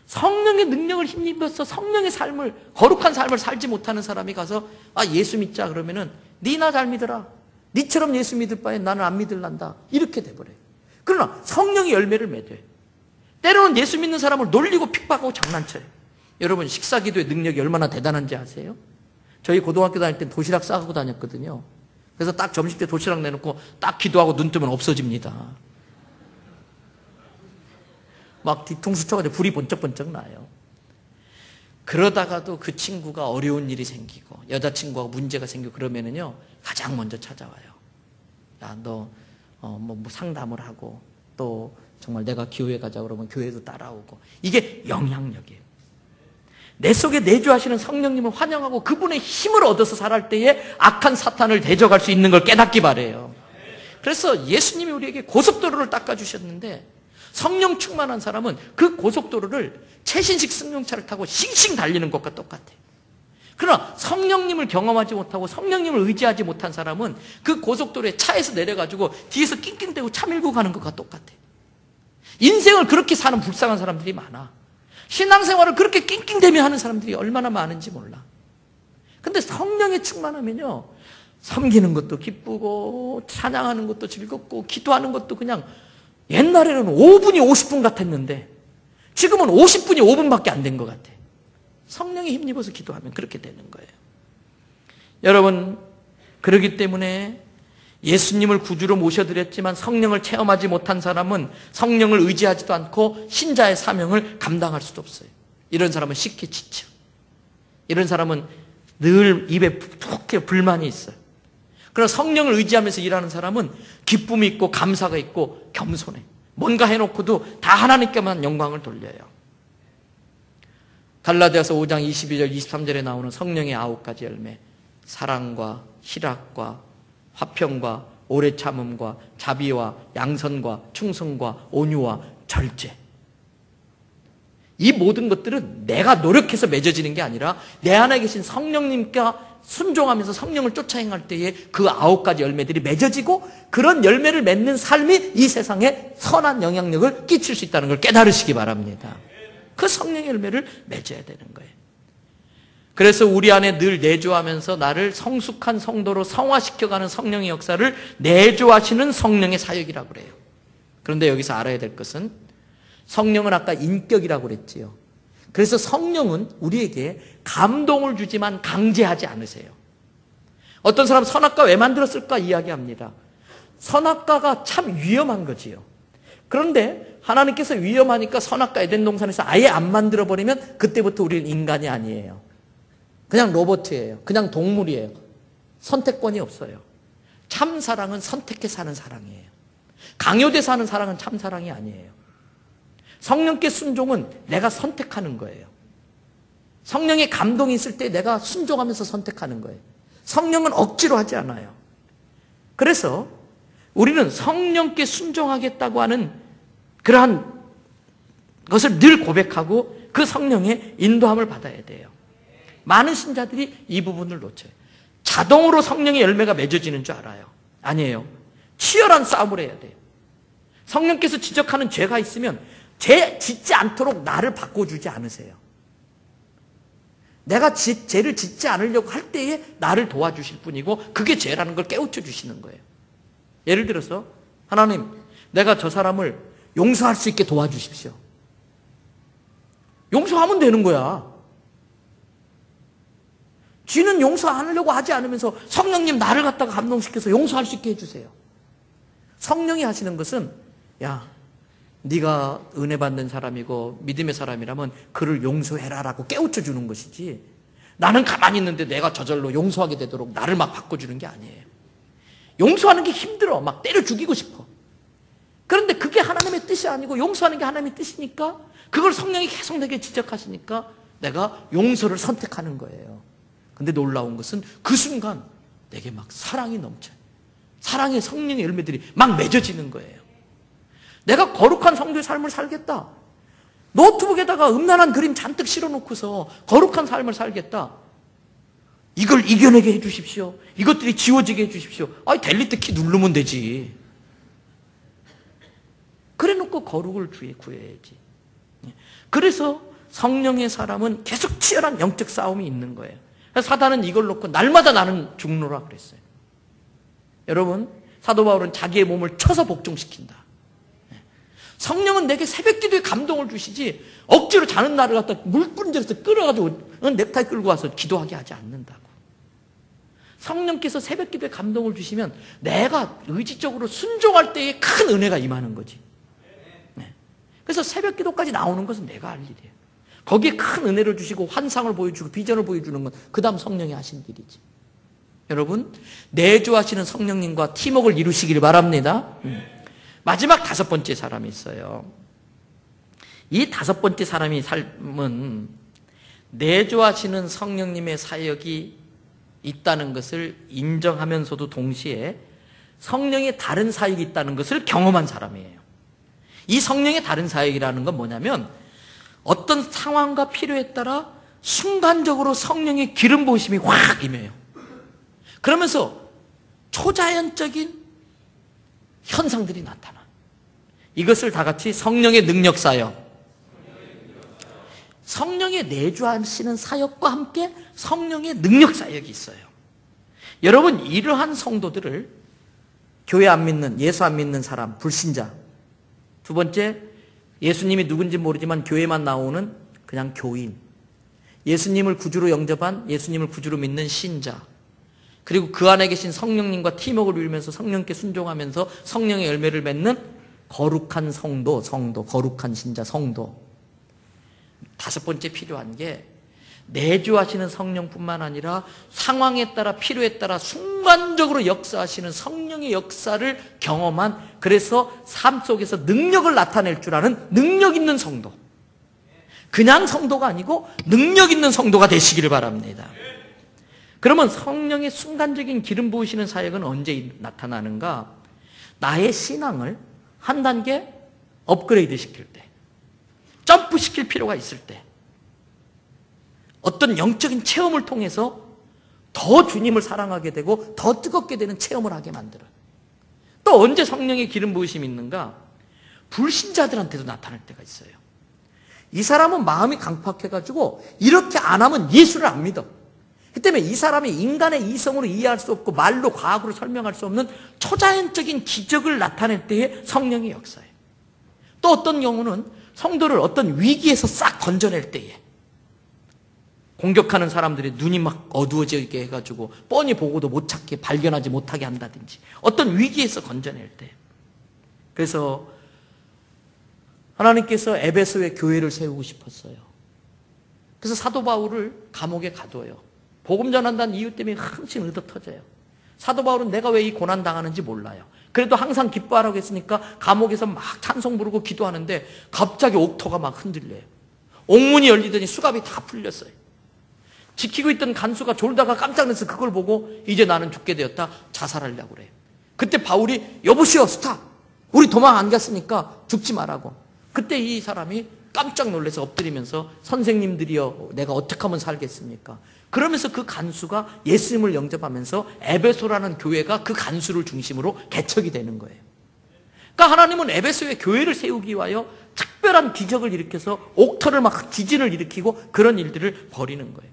성령의 능력을 힘입어서 성령의 삶을, 거룩한 삶을 살지 못하는 사람이 가서 아 예수 믿자 그러면은 니나 잘 믿어라. 니처럼 예수 믿을 바에 나는 안 믿을란다. 이렇게 돼버려요. 그러나 성령의 열매를 맺어요. 때로는 예수 믿는 사람을 놀리고 픽박하고 장난쳐요. 여러분 식사기도의 능력이 얼마나 대단한지 아세요? 저희 고등학교 다닐 때 도시락 싸가고 다녔거든요. 그래서 딱 점심 때 도시락 내놓고 딱 기도하고 눈 뜨면 없어집니다. 막 뒤통수 쳐가지고 불이 번쩍번쩍 나요. 그러다가도 그 친구가 어려운 일이 생기고 여자친구하고 문제가 생기고 그러면은요 가장 먼저 찾아와요. 야, 너 뭐 상담을 하고 또 정말 내가 교회 가자 그러면 교회도 따라오고. 이게 영향력이에요. 내 속에 내주하시는 성령님을 환영하고 그분의 힘을 얻어서 살아갈 때에 악한 사탄을 대적할 수 있는 걸 깨닫기 바래요. 그래서 예수님이 우리에게 고속도로를 닦아주셨는데 성령 충만한 사람은 그 고속도로를 최신식 승용차를 타고 싱싱 달리는 것과 똑같아요. 그러나 성령님을 경험하지 못하고 성령님을 의지하지 못한 사람은 그 고속도로에 차에서 내려가지고 뒤에서 낑낑대고 차 밀고 가는 것과 똑같아요. 인생을 그렇게 사는 불쌍한 사람들이 많아. 신앙생활을 그렇게 낑낑대며 하는 사람들이 얼마나 많은지 몰라. 근데 성령에 충만하면요 섬기는 것도 기쁘고 찬양하는 것도 즐겁고 기도하는 것도 그냥 옛날에는 5분이 50분 같았는데 지금은 50분이 5분밖에 안 된 것 같아. 성령에 힘입어서 기도하면 그렇게 되는 거예요. 여러분 그렇기 때문에 예수님을 구주로 모셔드렸지만 성령을 체험하지 못한 사람은 성령을 의지하지도 않고 신자의 사명을 감당할 수도 없어요. 이런 사람은 쉽게 지쳐. 이런 사람은 늘 입에 툭 불만이 있어요. 그러나 성령을 의지하면서 일하는 사람은 기쁨이 있고 감사가 있고 겸손해. 뭔가 해놓고도 다 하나님께만 영광을 돌려요. 갈라디아서 5장 22절 23절에 나오는 성령의 9가지 열매, 사랑과 희락과 화평과 오래 참음과 자비와 양선과 충성과 온유와 절제. 이 모든 것들은 내가 노력해서 맺어지는 게 아니라 내 안에 계신 성령님과 순종하면서 성령을 쫓아 행할 때에 그 9가지 열매들이 맺어지고 그런 열매를 맺는 삶이 이 세상에 선한 영향력을 끼칠 수 있다는 걸 깨달으시기 바랍니다. 그 성령의 열매를 맺어야 되는 거예요. 그래서 우리 안에 늘 내주하면서 나를 성숙한 성도로 성화시켜가는 성령의 역사를 내주하시는 성령의 사역이라고 그래요. 그런데 여기서 알아야 될 것은 성령은 아까 인격이라고 그랬지요. 그래서 성령은 우리에게 감동을 주지만 강제하지 않으세요. 어떤 사람 선악과 왜 만들었을까 이야기합니다. 선악과가 참 위험한 거지요. 그런데 하나님께서 위험하니까 선악과 에덴 동산에서 아예 안 만들어버리면 그때부터 우리는 인간이 아니에요. 그냥 로봇이에요. 그냥 동물이에요. 선택권이 없어요. 참 사랑은 선택해 사는 사랑이에요. 강요돼 사는 사랑은 참 사랑이 아니에요. 성령께 순종은 내가 선택하는 거예요. 성령의 감동이 있을 때 내가 순종하면서 선택하는 거예요. 성령은 억지로 하지 않아요. 그래서 우리는 성령께 순종하겠다고 하는 그러한 것을 늘 고백하고 그 성령의 인도함을 받아야 돼요. 많은 신자들이 이 부분을 놓쳐요. 자동으로 성령의 열매가 맺어지는 줄 알아요. 아니에요. 치열한 싸움을 해야 돼요. 성령께서 지적하는 죄가 있으면 죄 짓지 않도록 나를 바꿔주지 않으세요. 내가 죄를 짓지 않으려고 할 때에 나를 도와주실 뿐이고 그게 죄라는 걸 깨우쳐 주시는 거예요. 예를 들어서 하나님, 내가 저 사람을 용서할 수 있게 도와주십시오. 용서하면 되는 거야. 쥐는 용서 안 하려고 하지 않으면서 성령님 나를 갖다가 감동시켜서 용서할 수 있게 해주세요. 성령이 하시는 것은 야, 네가 은혜 받는 사람이고 믿음의 사람이라면 그를 용서해라라고 깨우쳐 주는 것이지, 나는 가만히 있는데 내가 저절로 용서하게 되도록 나를 막 바꿔주는 게 아니에요. 용서하는 게 힘들어. 막 때려 죽이고 싶어. 그런데 그게 하나님의 뜻이 아니고 용서하는 게 하나님의 뜻이니까 그걸 성령이 계속 내게 지적하시니까 내가 용서를 선택하는 거예요. 근데 놀라운 것은 그 순간 내게 막 사랑이 넘쳐요. 사랑의 성령의 열매들이 막 맺어지는 거예요. 내가 거룩한 성도의 삶을 살겠다. 노트북에다가 음란한 그림 잔뜩 실어놓고서 거룩한 삶을 살겠다. 이걸 이겨내게 해주십시오. 이것들이 지워지게 해주십시오. 아이, 델리트 키 누르면 되지. 그래 놓고 거룩을 구해야지. 그래서 성령의 사람은 계속 치열한 영적 싸움이 있는 거예요. 사단은 이걸 놓고 날마다 나는 죽노라 그랬어요. 여러분, 사도 바울은 자기의 몸을 쳐서 복종시킨다. 성령은 내게 새벽 기도에 감동을 주시지 억지로 자는 나를 갖다 물분질에서 끌어가지고 넥타이 끌고 와서 기도하게 하지 않는다고. 성령께서 새벽 기도에 감동을 주시면 내가 의지적으로 순종할 때에 큰 은혜가 임하는 거지. 그래서 새벽 기도까지 나오는 것은 내가 할 일이에요. 거기에 큰 은혜를 주시고 환상을 보여주고 비전을 보여주는 건 그 다음 성령이 하신 일이지. 여러분, 내주하시는 성령님과 팀워크를 이루시길 바랍니다. 마지막 5번째 사람이 있어요. 이 5번째 사람의 삶은 내주하시는 성령님의 사역이 있다는 것을 인정하면서도 동시에 성령의 다른 사역이 있다는 것을 경험한 사람이에요. 이 성령의 다른 사역이라는 건 뭐냐면 어떤 상황과 필요에 따라 순간적으로 성령의 기름 부으심이 확 임해요. 그러면서 초자연적인 현상들이 나타나. 이것을 다 같이 성령의 능력 사역, 성령의 내주하시는 사역과 함께 성령의 능력 사역이 있어요. 여러분, 이러한 성도들을 교회 안 믿는, 예수 안 믿는 사람, 불신자. 두 번째, 예수님이 누군지 모르지만 교회만 나오는 그냥 교인. 예수님을 구주로 영접한, 예수님을 구주로 믿는 신자. 그리고 그 안에 계신 성령님과 팀워크를 이루면서 성령께 순종하면서 성령의 열매를 맺는 거룩한 성도, 거룩한 신자, 성도. 5번째 필요한 게 내주하시는 성령뿐만 아니라 상황에 따라 필요에 따라 순간적으로 역사하시는 성령의 역사를 경험한, 그래서 삶 속에서 능력을 나타낼 줄 아는 능력 있는 성도. 그냥 성도가 아니고 능력 있는 성도가 되시기를 바랍니다. 그러면 성령의 순간적인 기름 부으시는 사역은 언제 나타나는가? 나의 신앙을 한 단계 업그레이드 시킬 때, 점프 시킬 필요가 있을 때, 어떤 영적인 체험을 통해서 더 주님을 사랑하게 되고 더 뜨겁게 되는 체험을 하게 만들어요. 또 언제 성령의 기름 부으심이 있는가? 불신자들한테도 나타날 때가 있어요. 이 사람은 마음이 강팍해가지고 이렇게 안 하면 예수를 안 믿어. 그 때문에 이 사람이 인간의 이성으로 이해할 수 없고 말로 과학으로 설명할 수 없는 초자연적인 기적을 나타낼 때에 성령이 역사해요. 또 어떤 경우는 성도를 어떤 위기에서 싹 건져낼 때에, 공격하는 사람들이 눈이 막 어두워지게 해가지고 뻔히 보고도 못 찾게, 발견하지 못하게 한다든지 어떤 위기에서 건져낼 때. 그래서 하나님께서 에베소에 교회를 세우고 싶었어요. 그래서 사도 바울을 감옥에 가둬요. 복음 전한다는 이유 때문에 항상 얻어 터져요. 사도 바울은 내가 왜 이 고난 당하는지 몰라요. 그래도 항상 기뻐하라고 했으니까 감옥에서 막 찬송 부르고 기도하는데 갑자기 옥토가 막 흔들려요. 옥문이 열리더니 수갑이 다 풀렸어요. 지키고 있던 간수가 졸다가 깜짝 놀라서 그걸 보고 이제 나는 죽게 되었다, 자살하려고 그래요. 그때 바울이 여보시오 스탑, 우리 도망 안 갔으니까 죽지 말라고. 그때 이 사람이 깜짝 놀라서 엎드리면서 선생님들이여 내가 어떻게 하면 살겠습니까? 그러면서 그 간수가 예수님을 영접하면서 에베소라는 교회가 그 간수를 중심으로 개척이 되는 거예요. 그러니까 하나님은 에베소에 교회를 세우기 위하여 특별한 기적을 일으켜서 옥터를 막 지진을 일으키고 그런 일들을 벌이는 거예요.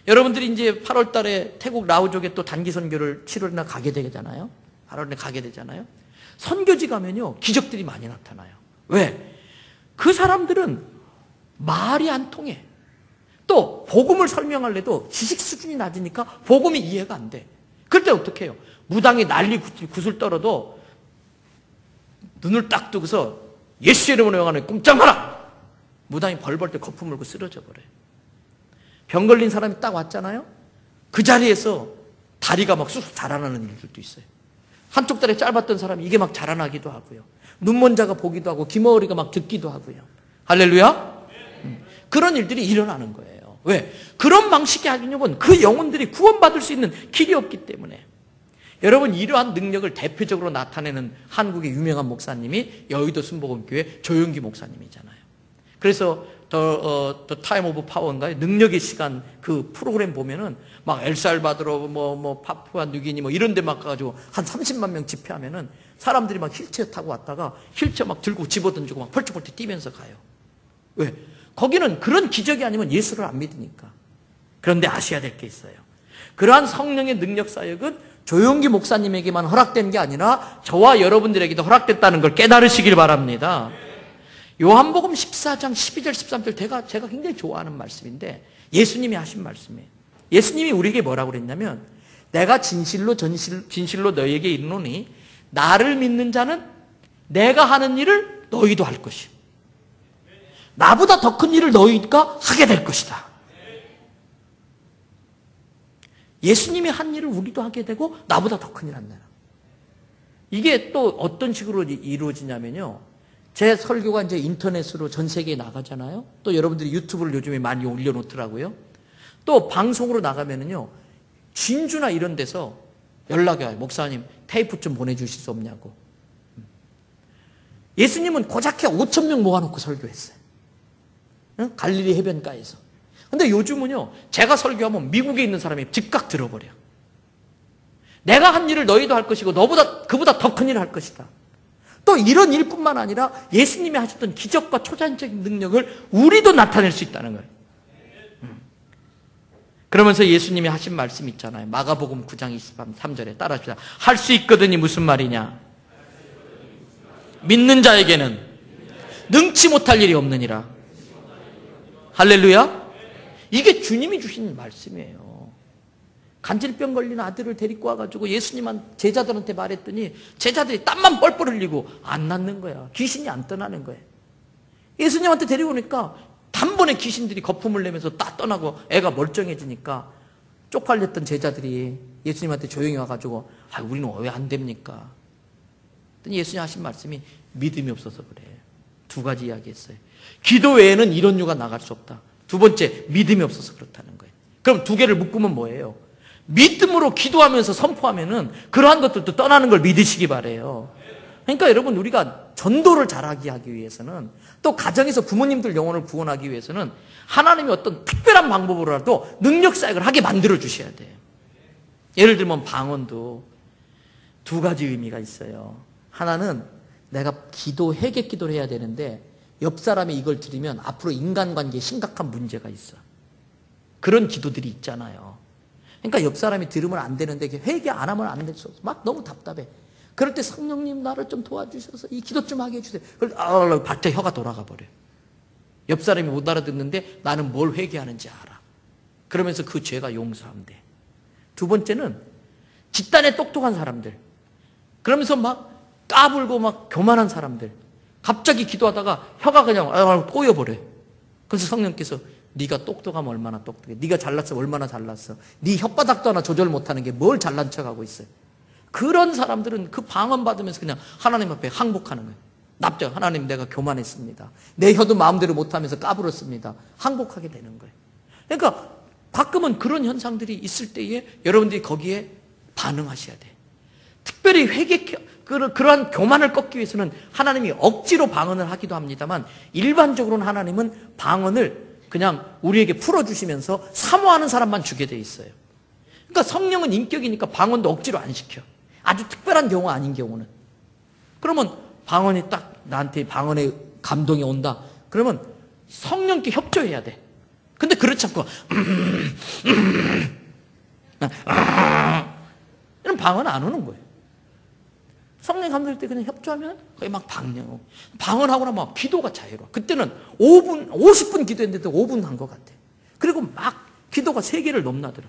여러분들이 이제 8월 달에 태국 라오족에 또 단기 선교를 7월이나 가게 되잖아요. 8월에 가게 되잖아요. 선교지 가면요, 기적들이 많이 나타나요. 왜? 그 사람들은 말이 안 통해. 또 복음을 설명할래도 지식 수준이 낮으니까 복음이 이해가 안 돼. 그럴 때 어떻게 해요? 무당이 난리 구슬 떨어도 눈을 딱 뜨고서 예수의 이름으로 명하노니 꼼짝 마라! 무당이 벌벌 때 거품 물고 쓰러져 버려요. 병 걸린 사람이 딱 왔잖아요. 그 자리에서 다리가 막 쑥쑥 자라나는 일들도 있어요. 한쪽 다리 짧았던 사람이 이게 막 자라나기도 하고요. 눈먼자가 보기도 하고 귀머거리가 막 듣기도 하고요. 할렐루야? 그런 일들이 일어나는 거예요. 왜? 그런 방식의 하기념은 그 영혼들이 구원받을 수 있는 길이 없기 때문에. 여러분, 이러한 능력을 대표적으로 나타내는 한국의 유명한 목사님이 여의도 순복음교회 조용기 목사님이잖아요. 그래서 더 타임 오브 파워인가요? 능력의 시간 그 프로그램 보면은 막 엘살바도르 파푸아 뉴기니 이런 데 막 가가지고 한 30만 명 집회하면은 사람들이 막 휠체어 타고 왔다가 휠체어 막 들고 집어던지고 막 펄쩍펄쩍 뛰면서 가요. 왜? 거기는 그런 기적이 아니면 예수를 안 믿으니까. 그런데 아셔야 될 게 있어요. 그러한 성령의 능력 사역은 조용기 목사님에게만 허락된 게 아니라 저와 여러분들에게도 허락됐다는 걸 깨달으시길 바랍니다. 요한복음 14장 12절 13절 제가 굉장히 좋아하는 말씀인데 예수님이 하신 말씀이에요. 예수님이 우리에게 뭐라고 그랬냐면 내가 진실로 너희에게 이르노니 나를 믿는 자는 내가 하는 일을 너희도 할 것이요. 나보다 더 큰 일을 너희가 하게 될 것이다. 예수님이 한 일을 우리도 하게 되고 나보다 더 큰 일 한다. 이게 또 어떤 식으로 이루어지냐면요. 제 설교가 이제 인터넷으로 전 세계에 나가잖아요. 또 여러분들이 유튜브를 요즘에 많이 올려놓더라고요. 또 방송으로 나가면은요, 진주나 이런 데서 연락이 와요. 목사님, 테이프 좀 보내주실 수 없냐고. 예수님은 고작해 5,000명 모아놓고 설교했어요. 응? 갈릴리 해변가에서. 근데 요즘은요, 제가 설교하면 미국에 있는 사람이 즉각 들어버려. 내가 한 일을 너희도 할 것이고, 그보다 더 큰 일을 할 것이다. 또 이런 일뿐만 아니라 예수님이 하셨던 기적과 초자연적인 능력을 우리도 나타낼 수 있다는 거예요. 그러면서 예수님이 하신 말씀 있잖아요. 마가복음 9장 23절에 따라합시다. 할 수 있거든이 무슨 말이냐? 믿는 자에게는 능치 못할 일이 없느니라. 할렐루야? 이게 주님이 주신 말씀이에요. 간질병 걸린 아들을 데리고 와가지고 예수님한 제자들한테 말했더니 제자들이 땀만 뻘뻘 흘리고 안 낫는 거야. 귀신이 안 떠나는 거예요. 예수님한테 데리고 오니까 단번에 귀신들이 거품을 내면서 딱 떠나고 애가 멀쩡해지니까 쪽팔렸던 제자들이 예수님한테 조용히 와가지고 우리는 왜 안 됩니까? 그랬더니 예수님 하신 말씀이 믿음이 없어서 그래. 두 가지 이야기했어요. 기도 외에는 이런 유가 나갈 수 없다. 두 번째, 믿음이 없어서 그렇다는 거예요. 그럼 두 개를 묶으면 뭐예요? 믿음으로 기도하면서 선포하면은 그러한 것들도 떠나는 걸 믿으시기 바래요. 그러니까 여러분, 우리가 전도를 잘하게 하기 위해서는, 또 가정에서 부모님들 영혼을 구원하기 위해서는 하나님이 어떤 특별한 방법으로라도 능력 사역을 하게 만들어 주셔야 돼요. 예를 들면 방언도 두 가지 의미가 있어요. 하나는 내가 회개 기도를 해야 되는데 옆 사람이 이걸 들으면 앞으로 인간관계에 심각한 문제가 있어. 그런 기도들이 있잖아요. 그러니까 옆 사람이 들으면 안 되는데 회개 안 하면 안 될 수 없어. 막 너무 답답해. 그럴 때 성령님 나를 좀 도와주셔서 이 기도 좀 하게 해주세요. 그럴 때 혀가 돌아가 버려요. 옆 사람이 못 알아듣는데 나는 뭘 회개하는지 알아. 그러면서 그 죄가 용서하면 돼. 두 번째는 집단에 똑똑한 사람들, 그러면서 막 까불고 막 교만한 사람들, 갑자기 기도하다가 혀가 그냥 꼬여버려요. 그래서 성령께서 네가 똑똑하면 얼마나 똑똑해, 네가 잘났어 얼마나 잘났어, 네 혓바닥도 하나 조절 못하는 게 뭘 잘난 척하고 있어요. 그런 사람들은 그 방언 받으면서 그냥 하나님 앞에 항복하는 거예요. 납작, 하나님 내가 교만했습니다, 내 혀도 마음대로 못하면서 까불었습니다, 항복하게 되는 거예요. 그러니까 가끔은 그런 현상들이 있을 때에 여러분들이 거기에 반응하셔야 돼. 특별히 그러한 교만을 꺾기 위해서는 하나님이 억지로 방언을 하기도 합니다만, 일반적으로는 하나님은 방언을 그냥 우리에게 풀어주시면서 사모하는 사람만 주게 돼 있어요. 그러니까 성령은 인격이니까 방언도 억지로 안 시켜. 아주 특별한 경우 아닌 경우는. 그러면 방언이 딱 나한테 방언의 감동이 온다. 그러면 성령께 협조해야 돼. 근데 그렇지 않고 이런 방언 안 오는 거예요. 성령 감동일 때 그냥 협조하면 거의 막 방언하고 나면 기도가 자유로워. 그때는 50분 기도했는데도 5분 한 것 같아. 그리고 막 기도가 세계를 넘나들어.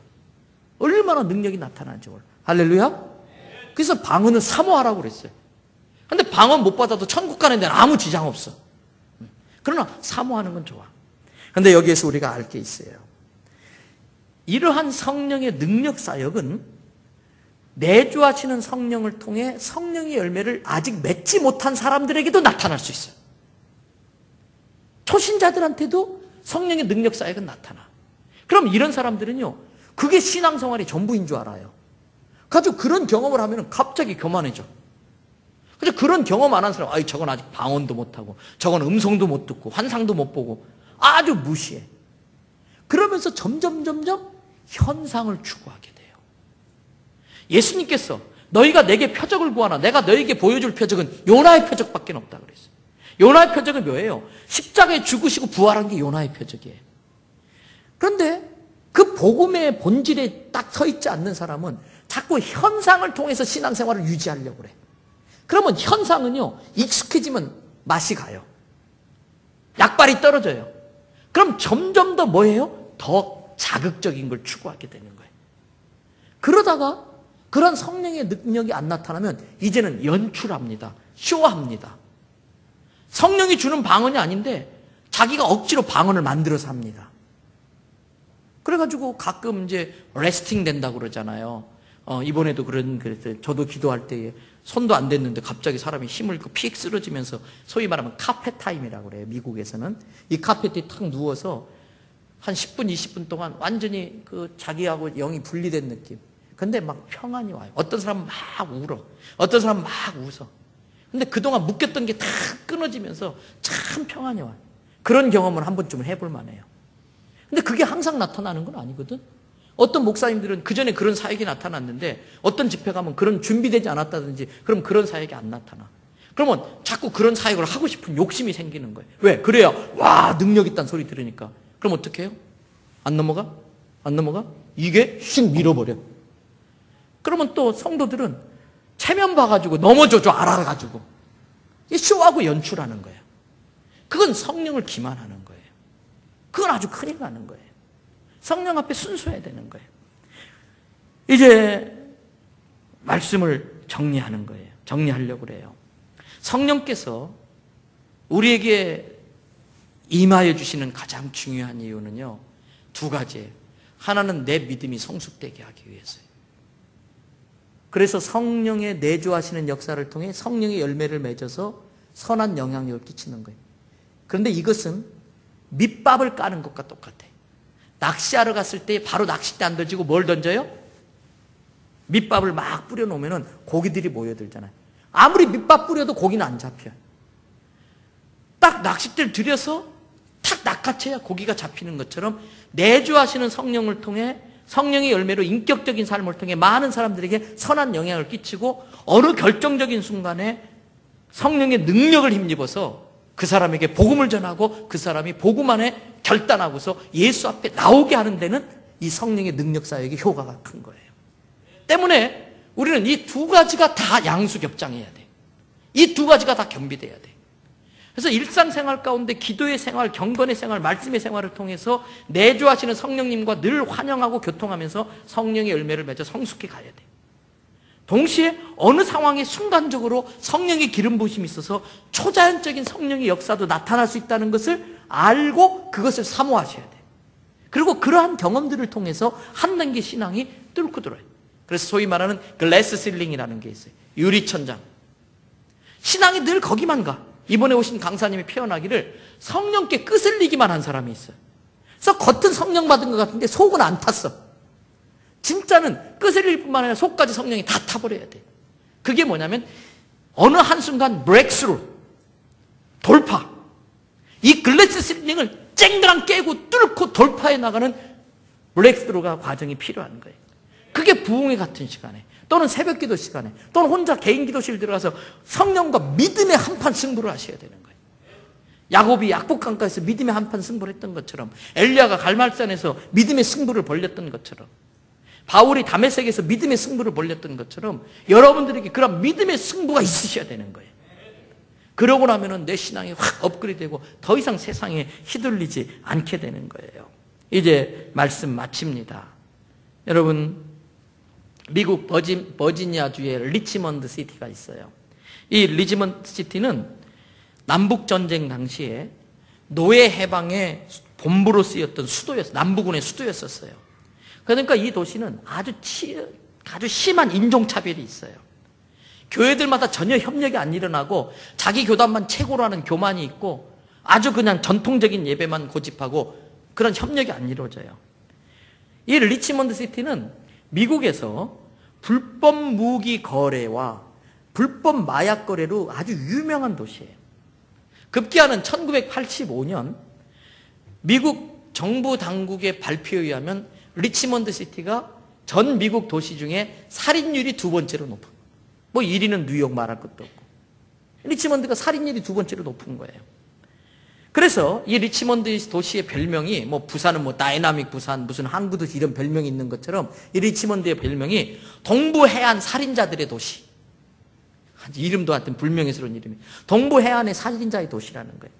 얼마나 능력이 나타나는지 몰라. 할렐루야. 그래서 방언은 사모하라고 그랬어요. 근데 방언 못 받아도 천국 가는 데는 아무 지장 없어. 그러나 사모하는 건 좋아. 근데 여기에서 우리가 알 게 있어요. 이러한 성령의 능력 사역은 내주하시는 성령을 통해 성령의 열매를 아직 맺지 못한 사람들에게도 나타날 수 있어요. 초신자들한테도 성령의 능력 사역은 나타나. 그럼 이런 사람들은요, 그게 신앙생활이 전부인 줄 알아요. 가지고 그런 경험을 하면 갑자기 교만해져. 그래서 그런 경험 안 한 사람, 저건 아직 방언도 못하고, 저건 음성도 못 듣고, 환상도 못 보고, 아주 무시해. 그러면서 점점 현상을 추구하게 돼요. 예수님께서 너희가 내게 표적을 구하나 내가 너희에게 보여줄 표적은 요나의 표적밖에 없다 그랬어요. 요나의 표적은 뭐예요? 십자가에 죽으시고 부활한 게 요나의 표적이에요. 그런데 그 복음의 본질에 딱 서 있지 않는 사람은 자꾸 현상을 통해서 신앙생활을 유지하려고 그래. 그러면 현상은요, 익숙해지면 맛이 가요. 약발이 떨어져요. 그럼 점점 더 뭐예요? 더 자극적인 걸 추구하게 되는 거예요. 그러다가 그런 성령의 능력이 안 나타나면 이제는 연출합니다. 쇼합니다. 성령이 주는 방언이 아닌데 자기가 억지로 방언을 만들어서 합니다. 그래가지고 가끔 이제 레스팅 된다고 그러잖아요. 이번에도 그랬어요. 저도 기도할 때에 손도 안 댔는데 갑자기 사람이 힘을 픽 쓰러지면서 소위 말하면 카페 타임이라고 그래요. 미국에서는. 이 카페트에 탁 누워서 한 10분, 20분 동안 완전히 자기하고 영이 분리된 느낌. 근데 막 평안이 와요. 어떤 사람은 막 울어. 어떤 사람은 막 웃어. 근데 그동안 묶였던 게 다 끊어지면서 참 평안이 와요. 그런 경험을 한 번쯤은 해볼 만해요. 근데 그게 항상 나타나는 건 아니거든. 어떤 목사님들은 그전에 그런 사역이 나타났는데 어떤 집회 가면 그런 준비되지 않았다든지 그럼 그런 사역이 안 나타나. 그러면 자꾸 그런 사역을 하고 싶은 욕심이 생기는 거예요. 왜? 그래야 와 능력 있다는 소리 들으니까. 그럼 어떻게 해요? 안 넘어가? 안 넘어가? 이게 휙 밀어버려. 그러면 또 성도들은 체면 봐가지고 넘어져 줘 알아가지고 쇼하고 연출하는 거예요. 그건 성령을 기만하는 거예요. 그건 아주 큰일 나는 거예요. 성령 앞에 순수해야 되는 거예요. 이제 말씀을 정리하는 거예요. 정리하려고 그래요. 성령께서 우리에게 임하여 주시는 가장 중요한 이유는요, 두 가지예요. 하나는 내 믿음이 성숙되게 하기 위해서예요. 그래서 성령의 내주하시는 역사를 통해 성령의 열매를 맺어서 선한 영향력을 끼치는 거예요. 그런데 이것은 밑밥을 까는 것과 똑같아요. 낚시하러 갔을 때 바로 낚싯대 안 던지고 뭘 던져요? 밑밥을 막 뿌려놓으면 고기들이 모여들잖아요. 아무리 밑밥 뿌려도 고기는 안 잡혀요. 딱 낚싯대를 들여서 탁 낚아채야 고기가 잡히는 것처럼 내주하시는 성령을 통해 성령의 열매로 인격적인 삶을 통해 많은 사람들에게 선한 영향을 끼치고 어느 결정적인 순간에 성령의 능력을 힘입어서 그 사람에게 복음을 전하고 그 사람이 복음 안에 결단하고서 예수 앞에 나오게 하는 데는 이 성령의 능력 사역의 효과가 큰 거예요. 때문에 우리는 이 두 가지가 다 양수겹장해야 돼. 이 두 가지가 다 겸비돼야 돼. 그래서 일상생활 가운데 기도의 생활, 경건의 생활, 말씀의 생활을 통해서 내주하시는 성령님과 늘 환영하고 교통하면서 성령의 열매를 맺어 성숙해 가야 돼. 동시에 어느 상황에 순간적으로 성령의 기름 부으심이 있어서 초자연적인 성령의 역사도 나타날 수 있다는 것을 알고 그것을 사모하셔야 돼. 그리고 그러한 경험들을 통해서 한 단계 신앙이 뚫고 들어요. 그래서 소위 말하는 글래스 실링이라는 게 있어요. 유리천장. 신앙이 늘 거기만 가. 이번에 오신 강사님이 표현하기를 성령께 끄슬리기만 한 사람이 있어요. 그래서 겉은 성령 받은 것 같은데 속은 안 탔어. 진짜는 끄슬릴 뿐만 아니라 속까지 성령이 다 타버려야 돼. 그게 뭐냐면 어느 한순간 브렉스루, 돌파. 이 글래스 실링을 쨍그랑 깨고 뚫고 돌파해 나가는 브렉스루가 과정이 필요한 거예요. 그게 부흥회 같은 시간에 또는 새벽 기도 시간에 또는 혼자 개인 기도실 들어가서 성령과 믿음의 한판 승부를 하셔야 되는 거예요. 야곱이 약복강가에서 믿음의 한판 승부를 했던 것처럼 엘리야가 갈멜산에서 믿음의 승부를 벌였던 것처럼 바울이 다메섹에서 믿음의 승부를 벌였던 것처럼 여러분들에게 그런 믿음의 승부가 있으셔야 되는 거예요. 그러고 나면은 내 신앙이 확 업그레이드되고 더 이상 세상에 휘둘리지 않게 되는 거예요. 이제 말씀 마칩니다. 여러분, 미국 버지니아주의 리치먼드 시티가 있어요. 이 리치먼드 시티는 남북전쟁 당시에 노예 해방의 본부로 쓰였던 수도였어요. 남부군의 수도였었어요. 그러니까 이 도시는 아주 심한 인종차별이 있어요. 교회들마다 전혀 협력이 안 일어나고 자기 교단만 최고로 하는 교만이 있고 아주 그냥 전통적인 예배만 고집하고 그런 협력이 안 이루어져요. 이 리치먼드 시티는 미국에서 불법 무기 거래와 불법 마약 거래로 아주 유명한 도시예요. 급기야는 1985년 미국 정부 당국의 발표에 의하면 리치먼드 시티가 전 미국 도시 중에 살인율이 두 번째로 높은, 뭐 1위는 뉴욕 말할 것도 없고 리치먼드가 살인율이 두 번째로 높은 거예요. 그래서 이 리치먼드 도시의 별명이 뭐 부산은 뭐 다이나믹 부산, 무슨 항구 도시 이런 별명이 있는 것처럼 이 리치먼드의 별명이 동부 해안 살인자들의 도시. 이름도 하여튼 불명예스러운 이름이. 동부 해안의 살인자의 도시라는 거예요.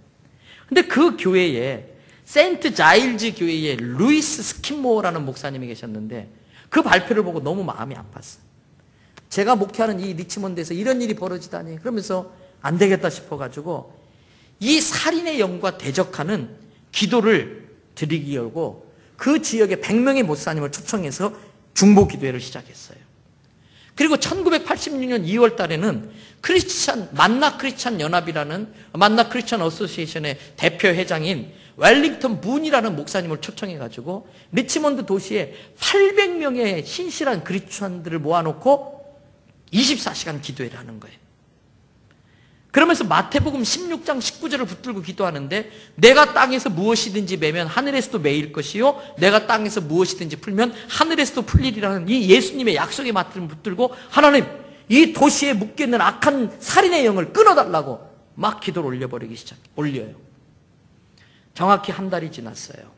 근데 그 교회에 세인트 자일즈 교회에 루이스 스킨모어라는 목사님이 계셨는데 그 발표를 보고 너무 마음이 아팠어요. 제가 목회하는 이 리치먼드에서 이런 일이 벌어지다니 그러면서 안 되겠다 싶어가지고 이 살인의 영과 대적하는 기도를 드리기 열고 그 지역에 100명의 목사님을 초청해서 중보 기도회를 시작했어요. 그리고 1986년 2월 달에는 만나 크리스찬 연합이라는 만나 크리스찬 어소시에이션의 대표 회장인 웰링턴 문이라는 목사님을 초청해가지고 리치먼드 도시에 800명의 신실한 크리스찬들을 모아놓고 24시간 기도회를 하는 거예요. 그러면서 마태복음 16장 19절을 붙들고 기도하는데 내가 땅에서 무엇이든지 매면 하늘에서도 매일 것이요 내가 땅에서 무엇이든지 풀면 하늘에서도 풀리리라는 이 예수님의 약속의 말씀을 붙들고 하나님 이 도시에 묶여있는 악한 살인의 영을 끊어달라고 막 기도를 올려요. 정확히 한 달이 지났어요.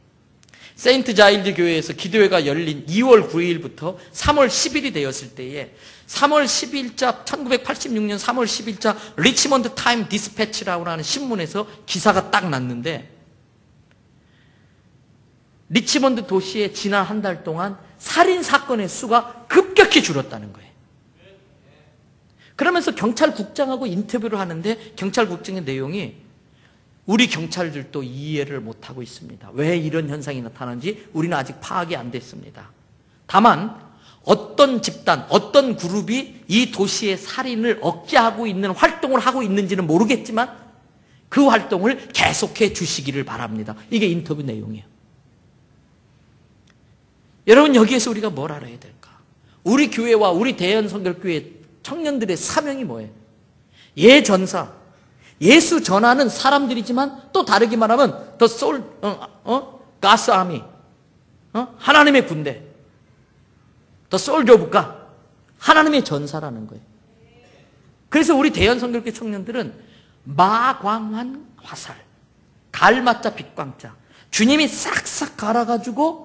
세인트 자일드 교회에서 기도회가 열린 2월 9일부터 3월 10일이 되었을 때에 3월 10일자 1986년 3월 10일자 리치먼드 타임 디스패치라고 하는 신문에서 기사가 딱 났는데 리치먼드 도시에 지난 한 달 동안 살인 사건의 수가 급격히 줄었다는 거예요. 그러면서 경찰국장하고 인터뷰를 하는데 경찰국장의 내용이 우리 경찰들도 이해를 못하고 있습니다. 왜 이런 현상이 나타나는지 우리는 아직 파악이 안 됐습니다. 다만 어떤 집단, 어떤 그룹이 이 도시의 살인을 억제하고 있는 활동을 하고 있는지는 모르겠지만 그 활동을 계속해 주시기를 바랍니다. 이게 인터뷰 내용이에요. 여러분 여기에서 우리가 뭘 알아야 될까? 우리 교회와 우리 대연성결교회 청년들의 사명이 뭐예요? 예전사, 예수 전하는 사람들이지만 또 다르게 말하면 The Soul, God's Army, 하나님의 군대, The Soldier of God, 하나님의 전사라는 거예요. 그래서 우리 대연성결교회 청년들은 마광환 화살, 갈맞자 빛광자, 주님이 싹싹 갈아가지고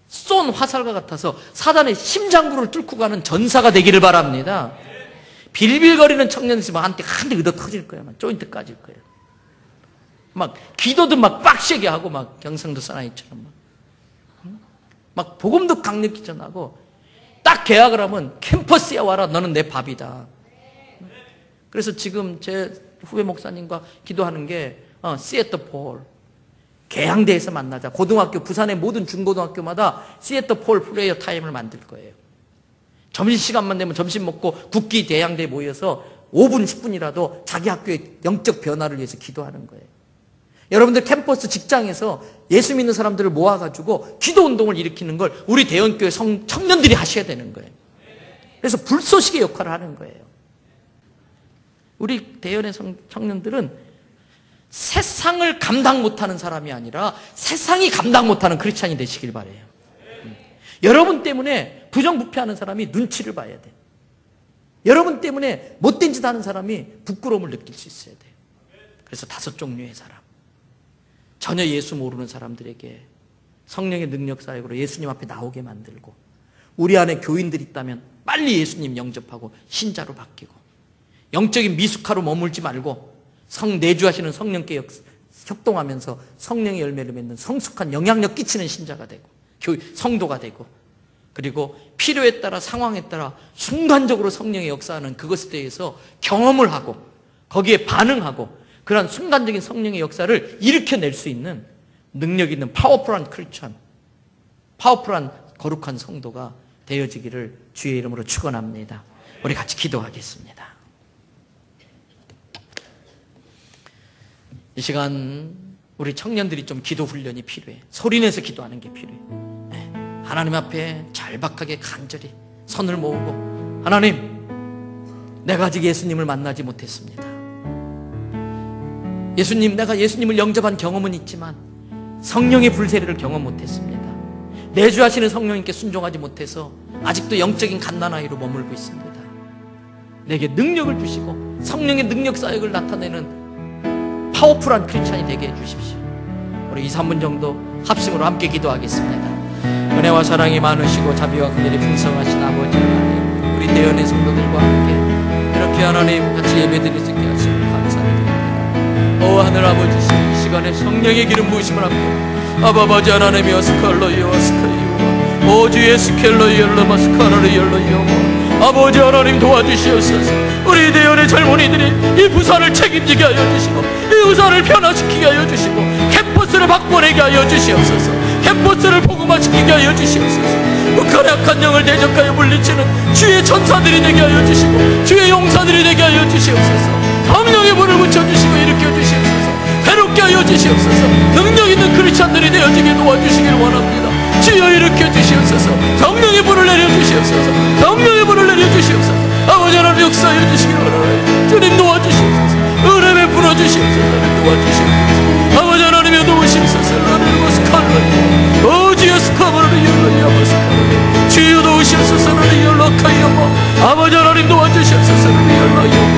쏜 화살과 같아서 사단의 심장부를 뚫고 가는 전사가 되기를 바랍니다. 빌빌거리는 청년이 있으면 한대 얻어 터질 거예요. 막 조인트 까질 거예요. 막 기도도 막 빡세게 하고 막 경상도 사나이처럼 막 복음도 강력히 전하고 딱 계약을 하면 캠퍼스에 와라. 너는 내 밥이다. 그래서 지금 제 후배 목사님과 기도하는 게 시애터 폴 계양대에서 만나자. 고등학교 부산의 모든 중고등학교마다 시애터 폴 프레이어 타임을 만들 거예요. 점심시간만 되면 점심 먹고 국기 대양대에 모여서 5분 10분이라도 자기 학교의 영적 변화를 위해서 기도하는 거예요. 여러분들 캠퍼스 직장에서 예수 믿는 사람들을 모아가지고 기도운동을 일으키는 걸 우리 대연교회 청년들이 하셔야 되는 거예요. 그래서 불쏘시개 역할을 하는 거예요. 우리 대연의 청년들은 세상을 감당 못하는 사람이 아니라 세상이 감당 못하는 크리스찬이 되시길 바라요. 여러분 때문에 부정부패하는 사람이 눈치를 봐야 돼. 여러분 때문에 못된 짓 하는 사람이 부끄러움을 느낄 수 있어야 돼요. 그래서 5 종류의 사람, 전혀 예수 모르는 사람들에게 성령의 능력 사역으로 예수님 앞에 나오게 만들고, 우리 안에 교인들이 있다면 빨리 예수님 영접하고 신자로 바뀌고, 영적인 미숙하로 머물지 말고 내주하시는 성령께 협동하면서 성령의 열매를 맺는 성숙한 영향력 끼치는 신자가 되고 성도가 되고, 그리고 필요에 따라 상황에 따라 순간적으로 성령의 역사하는 그것에 대해서 경험을 하고 거기에 반응하고 그러한 순간적인 성령의 역사를 일으켜낼 수 있는 능력 있는 파워풀한 크리스천, 파워풀한 거룩한 성도가 되어지기를 주의 이름으로 축원합니다. 우리 같이 기도하겠습니다. 이 시간 우리 청년들이 좀 기도 훈련이 필요해. 소리내서 기도하는 게 필요해. 하나님 앞에 절박하게 간절히 손을 모으고, 하나님, 내가 아직 예수님을 만나지 못했습니다. 예수님, 내가 예수님을 영접한 경험은 있지만 성령의 불세례를 경험 못했습니다. 내주하시는 성령님께 순종하지 못해서 아직도 영적인 갓난아이로 머물고 있습니다. 내게 능력을 주시고 성령의 능력 사역을 나타내는 파워풀한 크리스찬이 되게 해주십시오. 우리 2, 3분 정도 합심으로 함께 기도하겠습니다. 은혜와 사랑이 많으시고 자비와 긍휼이 풍성하신 아버지 하나님, 우리 대연의 성도들과 함께 이렇게 하나님 같이 예배드릴 수 있게 하시고 감사드립니다. 오 하늘 아버지, 이 시간에 성령의 기름 부으심을 함께 아바바지 하나님이여 스칼로이와 스카이와 오주 예수켈로이 열로마 스카라를 열로이와 아버지 하나님 도와주시옵소서. 우리 대연의 젊은이들이 이 부산을 책임지게 하여 주시고 이 부산을 변화시키게 하여 주시고 캠퍼스를 바꿔내게 하여 주시옵소서. 캠퍼스를 복음화시키게 하여 주시옵소서. 북한의 악한 영을 대적하여 물리치는 주의 전사들이 되게 하여 주시고 주의 용사들이 되게 하여 주시옵소서. 성령의 불을 붙여주시고 일으켜 주시옵소서. 괴롭게 하여 주시옵소서. 능력 있는 크리스찬들이 되어지게 도와주시기를 원합니다. 주여 일으켜 주시옵소서. 성령의 불을 내려주시옵소서. 성령의 불을 내려주시옵소서. 아버지 하나님 역사하여 주시기를 원합니다. 주님 도와주시옵소서. 은혜 베풀어 주시옵소서. 도와주시옵소서. 아버지 하나님의 도우시옵소서. 나를 스칼라니 오지여 스카바를 열라이야마 스칼라니 주여 도우시옵소서. 나를 열라카이야마 아버지 하나님 도와주시옵소서. 나를 열라이야마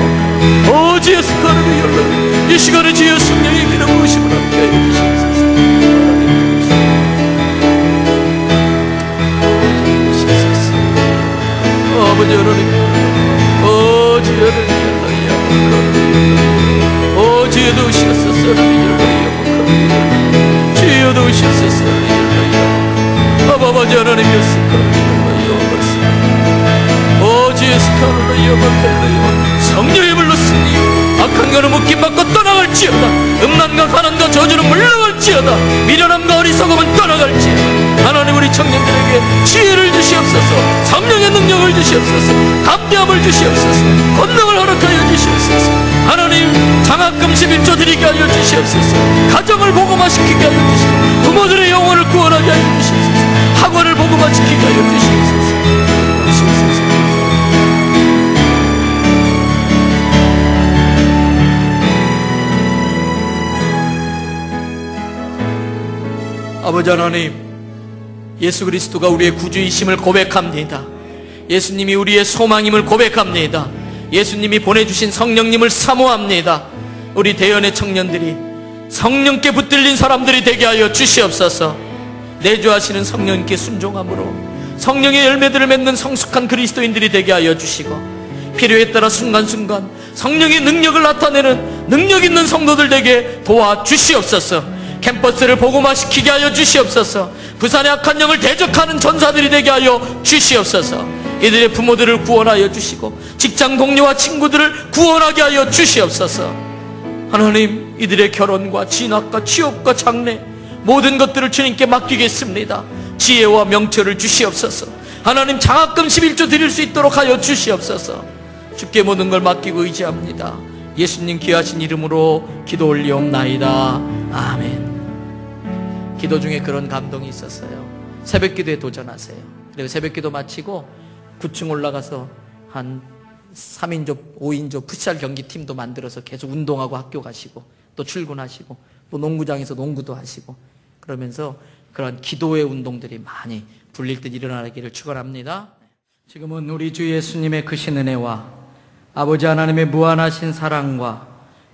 오지여 스칼라니 열라. 이 시간에 주여 성령의 기름 부으심을 함께 해주시옵소서. 아버지 하나님, 오 주여를 열라이야마 오 주여 도우시옵소서. 나를 열라이야마 주여 도우시옵소서. 아버지 하나님이여 스칼라이야마 오 주여 스칼라이야마 성령의 불로 쓰니 악한 거는 묶임받고 떠나갈지어다. 음란과 가난과 저주는 물러갈지어다. 미련함과 어리석음은 떠나갈지어다. 하나님, 우리 청년들에게 지혜를 주시옵소서. 성령의 능력을 주시옵소서. 담대함을 주시옵소서. 권능을 허락하여 주시옵소서. 하나님, 장학금 11조 드리게 하여 주시옵소서. 가정을 복음화시키게 하여 주시고 부모들의 영혼을 구원하게 하여 주시옵소서. 학원을 복음화시키게 하여 주시옵소서. 아버지 하나님, 예수 그리스도가 우리의 구주이심을 고백합니다. 예수님이 우리의 소망임을 고백합니다. 예수님이 보내주신 성령님을 사모합니다. 우리 대연의 청년들이 성령께 붙들린 사람들이 되게 하여 주시옵소서. 내주하시는 성령께 순종함으로 성령의 열매들을 맺는 성숙한 그리스도인들이 되게 하여 주시고, 필요에 따라 순간순간 성령의 능력을 나타내는 능력 있는 성도들 되게 도와주시옵소서. 캠퍼스를 복음화시키게 하여 주시옵소서. 부산의 악한 영을 대적하는 전사들이 되게 하여 주시옵소서. 이들의 부모들을 구원하여 주시고 직장 동료와 친구들을 구원하게 하여 주시옵소서. 하나님, 이들의 결혼과 진학과 취업과 장래 모든 것들을 주님께 맡기겠습니다. 지혜와 명철을 주시옵소서. 하나님, 장학금 11조 드릴 수 있도록 하여 주시옵소서. 주께 모든 걸 맡기고 의지합니다. 예수님 귀하신 이름으로 기도 올리옵나이다. 아멘. 기도 중에 그런 감동이 있었어요. 새벽 기도에 도전하세요. 그리고 새벽 기도 마치고 9층 올라가서 한 3인조, 5인조 풋살 경기팀도 만들어서 계속 운동하고 학교 가시고 또 출근하시고 또 농구장에서 농구도 하시고, 그러면서 그런 기도의 운동들이 많이 불릴 듯 일어나기를 축원합니다. 지금은 우리 주 예수님의 크신 은혜와 아버지 하나님의 무한하신 사랑과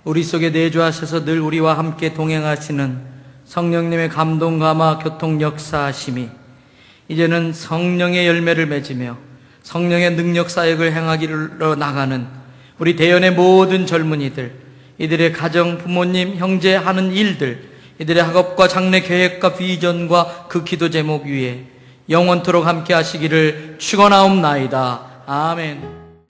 우리 속에 내주하셔서 늘 우리와 함께 동행하시는 성령님의 감동, 감화, 교통, 역사하심이 이제는 성령의 열매를 맺으며 성령의 능력 사역을 행하기로 나가는 우리 대연의 모든 젊은이들, 이들의 가정, 부모님, 형제 하는 일들, 이들의 학업과 장래 계획과 비전과 그 기도 제목 위에 영원토록 함께 하시기를 축원하옵나이다. 아멘.